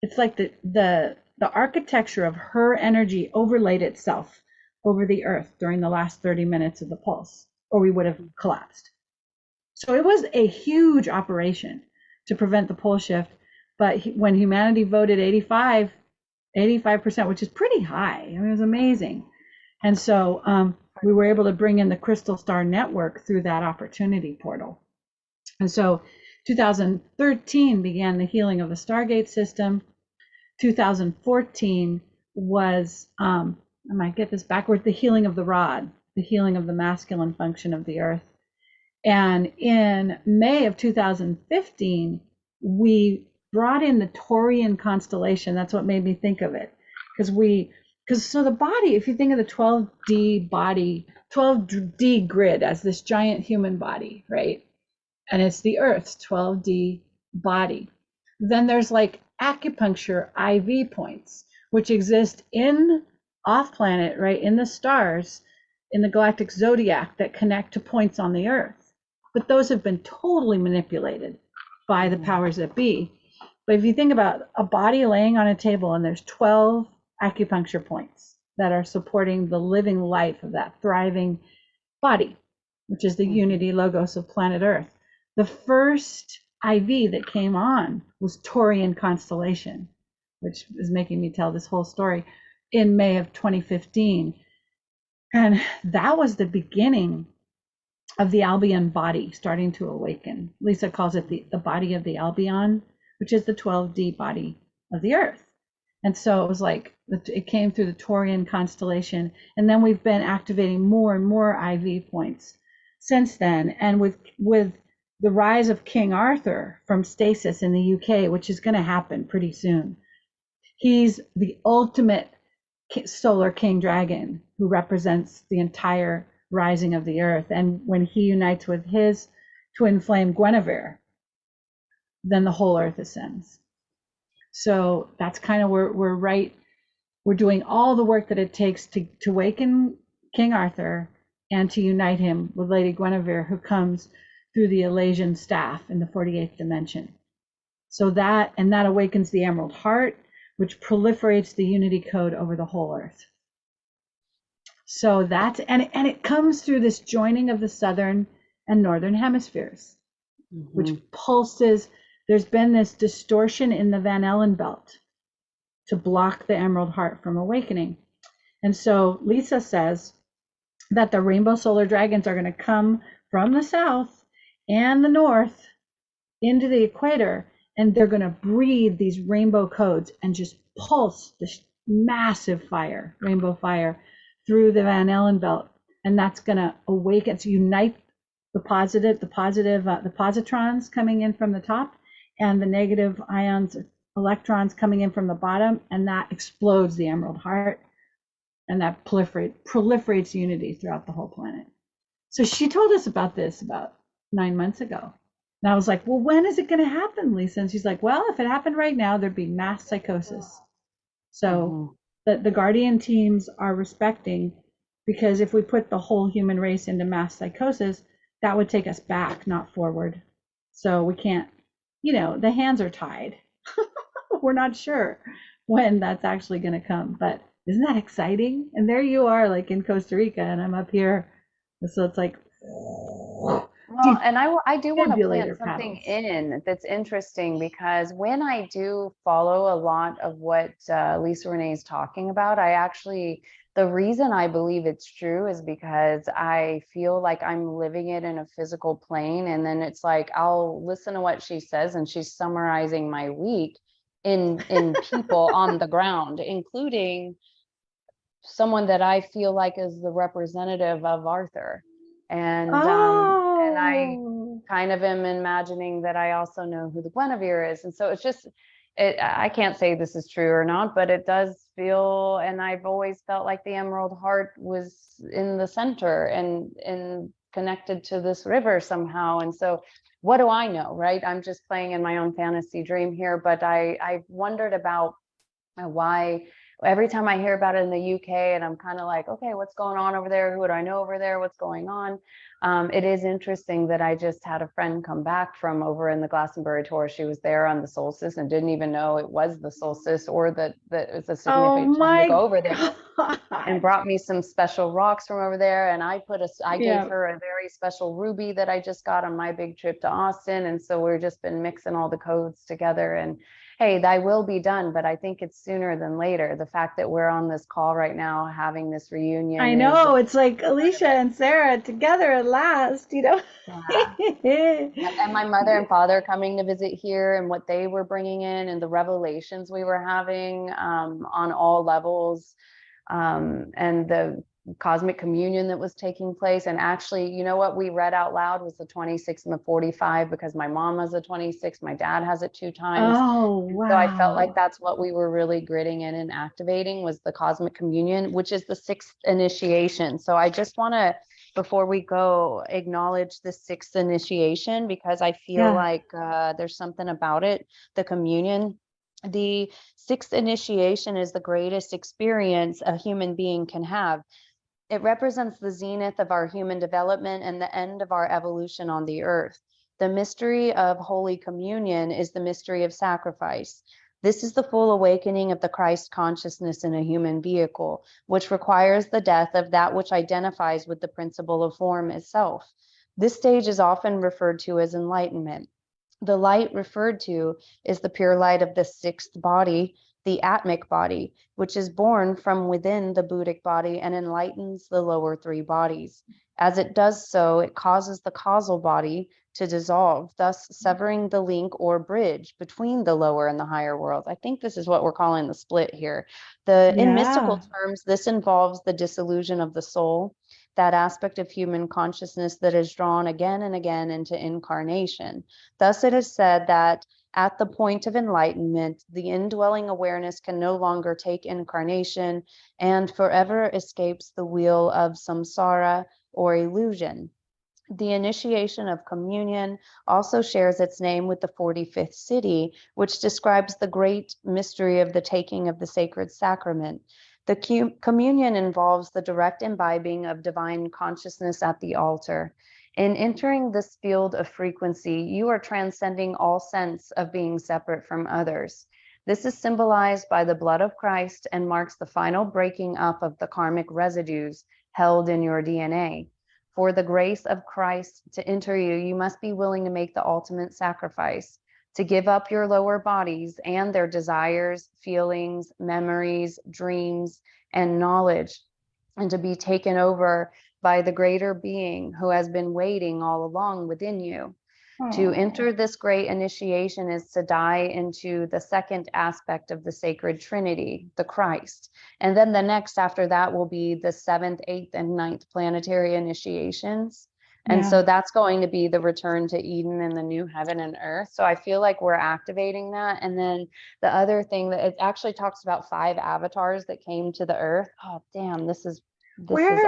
it's like the architecture of her energy overlaid itself over the Earth during the last 30 minutes of the pulse, or we would have collapsed. So it was a huge operation to prevent the pole shift. But when humanity voted 85%, which is pretty high, I mean, it was amazing. And so we were able to bring in the Crystal Star Network through that opportunity portal. And so 2013 began the healing of the Stargate system. 2014 was, I might get this backward, the healing of the rod, the healing of the masculine function of the Earth. And in May of 2015, we brought in the Taurian constellation. That's what made me think of it. Because so the body, if you think of the 12D body, 12D grid as this giant human body, right? And it's the Earth's 12D body. Then there's like acupuncture IV points, which exist in off planet, right? In the stars, in the galactic zodiac that connect to points on the Earth. But those have been totally manipulated by the powers that be. But if you think about a body laying on a table and there's 12 acupuncture points that are supporting the living life of that thriving body, which is the unity logos of planet Earth. The first IV that came on was Taurian constellation, which is making me tell this whole story, in May of 2015. And that was the beginning of the Albion body starting to awaken. Lisa calls it the body of the Albion, which is the 12D body of the Earth. And so it was like, it came through the Taurian constellation. And then we've been activating more and more IV points since then. And with the rise of King Arthur from stasis in the UK, which is going to happen pretty soon, he's the ultimate solar king dragon who represents the entire rising of the Earth. And when he unites with his twin flame Guinevere, then the whole Earth ascends. So that's kind of where we're doing all the work that it takes to awaken King Arthur and to unite him with Lady Guinevere, who comes through the Elysian staff in the 48th dimension. So that awakens the Emerald Heart, which proliferates the unity code over the whole Earth. So that's, and it comes through this joining of the southern and northern hemispheres, which pulses. There's been this distortion in the Van Allen belt to block the Emerald Heart from awakening. And so Lisa says that the rainbow solar dragons are going to come from the south and the north into the equator, and they're going to breathe these rainbow codes and just pulse this massive fire, rainbow fire, through the Van Allen belt. And that's going to awaken, to unite the positrons coming in from the top and the negative ions, electrons coming in from the bottom, and that explodes the Emerald Heart, and that proliferates unity throughout the whole planet. So she told us about this about 9 months ago. And I was like, well, when is it going to happen, Lisa? And she's like, well, if it happened right now, there'd be mass psychosis. So the Guardian teams are respecting, because if we put the whole human race into mass psychosis, that would take us back, not forward. So we can't, the hands are tied. We're not sure when that's actually going to come, but isn't that exciting? And there you are, like in Costa Rica, and I'm up here. So it's like, well, and I do want to plant something in that's interesting, because when I do follow a lot of what Lisa Renee is talking about, the reason I believe it's true is because I feel like I'm living it in a physical plane. And then it's like, I'll listen to what she says and she's summarizing my week. in people on the ground, including someone that I feel like is the representative of Arthur. And I Oh, kind of am imagining that I also know who the Guinevere is. And so it's just, I can't say this is true or not, but it does feel, and I've always felt like the Emerald Heart was in the center and connected to this river somehow. And so what do I know, right? I'm just playing in my own fantasy dream here, but I've wondered about why every time I hear about it in the UK and I'm kind of like, okay, what's going on over there? Who do I know over there? What's going on? It is interesting that I just had a friend come back from over in the Glastonbury tour. She was there on the solstice and didn't even know it was the solstice or that it was a oh significant time to my go over there, and God. brought me some special rocks from over there. And I gave Yeah. her a very special ruby that I just got on my big trip to Austin. And so we've just been mixing all the codes together, and hey, thy will be done. But I think it's sooner than later. The fact that we're on this call right now, having this I reunion is know. It's like part of Alicia it. and Sarah together at last, you know? Yeah. And my mother and father coming to visit here and what they were bringing in and the revelations we were having on all levels, and the cosmic communion that was taking place. And actually, you know what we read out loud was the 26 and the 45, because my mom has a 26, my dad has it 2 times. Oh, And so I felt like wow. that's what we were really gritting in and activating, was the cosmic communion, which is the sixth initiation. So I just want to, before we go, acknowledge the sixth initiation, because I feel Yeah. like there's something about it, the communion. The sixth initiation is the greatest experience a human being can have. It represents the zenith of our human development and the end of our evolution on the earth. The mystery of Holy Communion is the mystery of sacrifice. This is the full awakening of the Christ consciousness in a human vehicle, which requires the death of that which identifies with the principle of form itself. This stage is often referred to as enlightenment. The light referred to is the pure light of the sixth body, the atmic body, which is born from within the Buddhic body and enlightens the lower three bodies. As it does so, it causes the causal body to dissolve, thus severing the link or bridge between the lower and the higher world. I think this is what we're calling the split here. In mystical Yeah. terms, this involves the dissolution of the soul, that aspect of human consciousness that is drawn again and again into incarnation. Thus, it is said that at the point of enlightenment, the indwelling awareness can no longer take incarnation and forever escapes the wheel of samsara or illusion. The initiation of communion also shares its name with the 45th city, which describes the great mystery of the taking of the sacred sacrament. The communion involves the direct imbibing of divine consciousness at the altar. In entering this field of frequency, you are transcending all sense of being separate from others. This is symbolized by the blood of Christ and marks the final breaking up of the karmic residues held in your DNA. For the grace of Christ to enter you, you must be willing to make the ultimate sacrifice, to give up your lower bodies and their desires, feelings, memories, dreams, and knowledge, and to be taken over by the greater being who has been waiting all along within you. To Oh, enter this great initiation is to die into the second aspect of the sacred Trinity, the Christ. And then the next after that will be the seventh, eighth, and ninth planetary initiations. And yeah. so that's going to be the return to Eden and the new heaven and earth. So I feel like we're activating that. And then the other thing that it actually talks about 5 avatars that came to the earth. Oh, damn, this is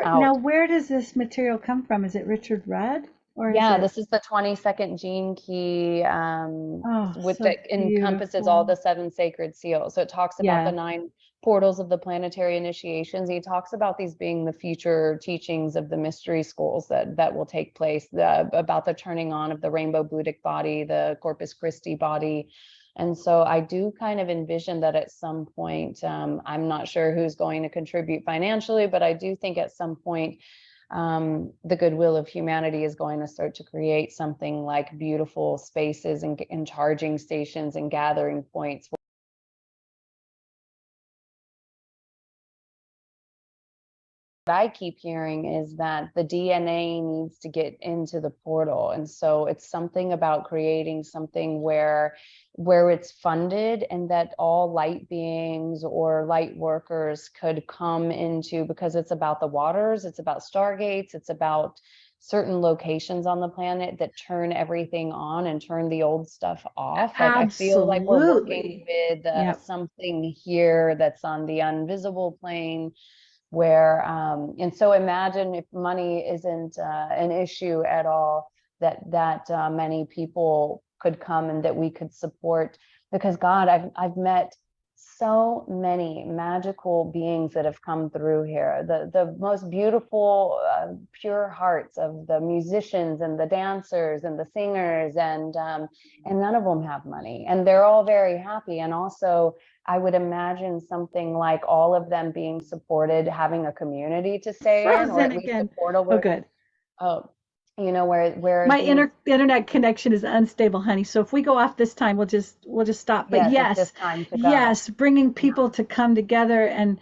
out. Where does this material come from? Is it Richard Rudd or is Yeah, it? this is the 22nd gene key, Oh, with so that encompasses all beautiful. the 7 sacred seals. So it talks about the Yeah. 9 portals of the planetary initiations. He talks about these being the future teachings of the mystery schools that will take place, about the turning on of the rainbow Buddhic body, the Corpus Christi body. And so I do kind of envision that at some point, I'm not sure who's going to contribute financially, but I do think at some point the goodwill of humanity is going to start to create something like beautiful spaces and charging stations and gathering points I keep hearing is that the DNA needs to get into the portal. And so it's something about creating something where it's funded, and that all light beings or light workers could come into, because it's about the waters, it's about stargates, it's about certain locations on the planet that turn everything on and turn the old stuff off. Like, I feel like we're working with Yep. something here that's on the invisible plane, where and so imagine if money isn't an issue at all, that many people could come and that we could support. Because God, I've met so many magical beings that have come through here, the most beautiful pure hearts of the musicians and the dancers and the singers, and none of them have money, and they're all very happy. And also, I would imagine something like all of them being supported, having a community to stay in, or at least a portal where, good. You know, where My internet connection is unstable, honey. So if we go off this time, we'll just stop. But yes, time to yes, bringing people to come together and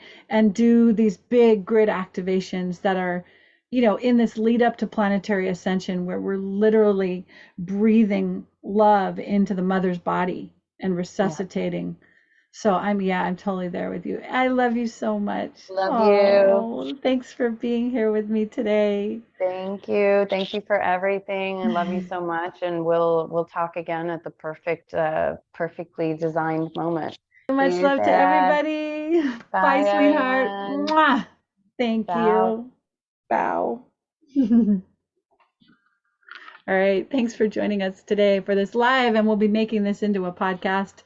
do these big grid activations that are, you know, in this lead up to planetary ascension, where we're literally breathing love into the mother's body and resuscitating. So I'm totally there with you. I love you so much. Love you. Thanks for being here with me today. Thank you. Thank you for everything. I love you so much. And we'll talk again at the perfectly designed moment. Much love to everybody. Bye, sweetheart. Mwah. Thank you. Bow. All right. Thanks for joining us today for this live, and we'll be making this into a podcast.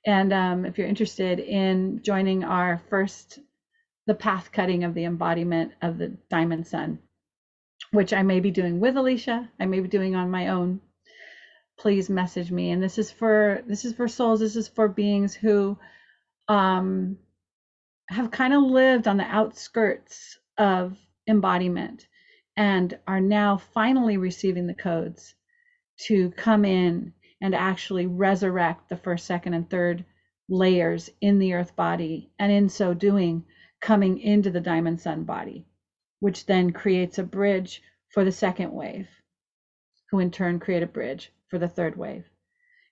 And if you're interested in joining the path cutting of the embodiment of the Diamond Sun, which I may be doing with Alisha, I may be doing on my own, please message me. And this is for souls. This is for beings who have kind of lived on the outskirts of embodiment and are now finally receiving the codes to come in and actually resurrect the first, second, and third layers in the earth body, and in so doing, coming into the Diamond Sun body, which then creates a bridge for the second wave, who in turn create a bridge for the third wave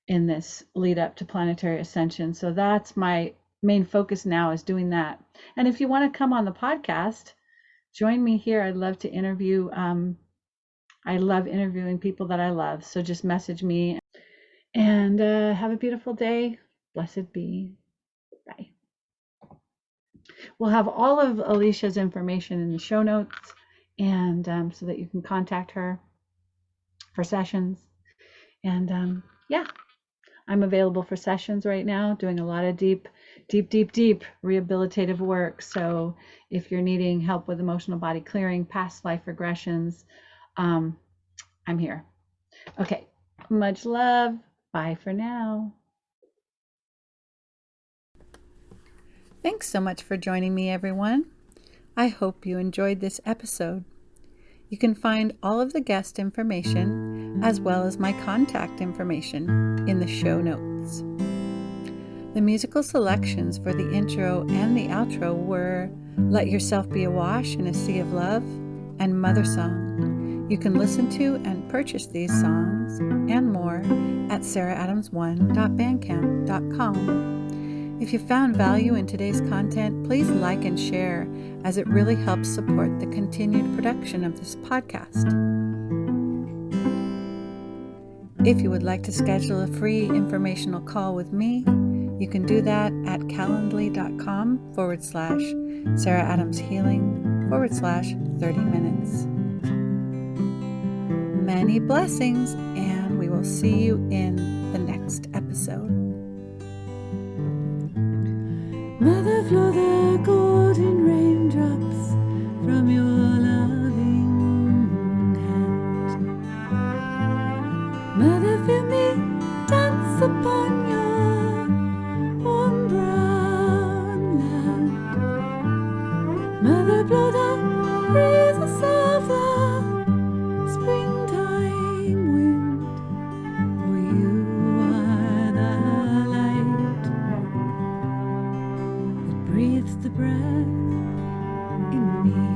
in this lead up to planetary ascension. So that's my main focus now, is doing that. And if you want to come on the podcast, join me here. I'd love to interview. I love interviewing people that I love. So just message me. And have a beautiful day. Blessed be. Bye. We'll have all of Alisha's information in the show notes, and so that you can contact her for sessions. And I'm available for sessions right now, doing a lot of deep rehabilitative work. So if you're needing help with emotional body clearing, past life regressions, I'm here. Okay, much love. Bye for now. Thanks so much for joining me, everyone. I hope you enjoyed this episode. You can find all of the guest information, as well as my contact information, in the show notes. The musical selections for the intro and the outro were Let Yourself Be Awash in a Sea of Love and Mother Song. You can listen to and purchase these songs and more at saraadams1.bandcamp.com. If you found value in today's content, please like and share, as it really helps support the continued production of this podcast. If you would like to schedule a free informational call with me, you can do that at calendly.com/SarahAdamsHealing/30 minutes. Many blessings, and we will see you in the next episode. Mother, flow the golden raindrops from your loving hand. Mother, feel me dance upon your warm brown land. Mother, blow the breezes of the springtime wind, for you are the light that breathes the breath in me.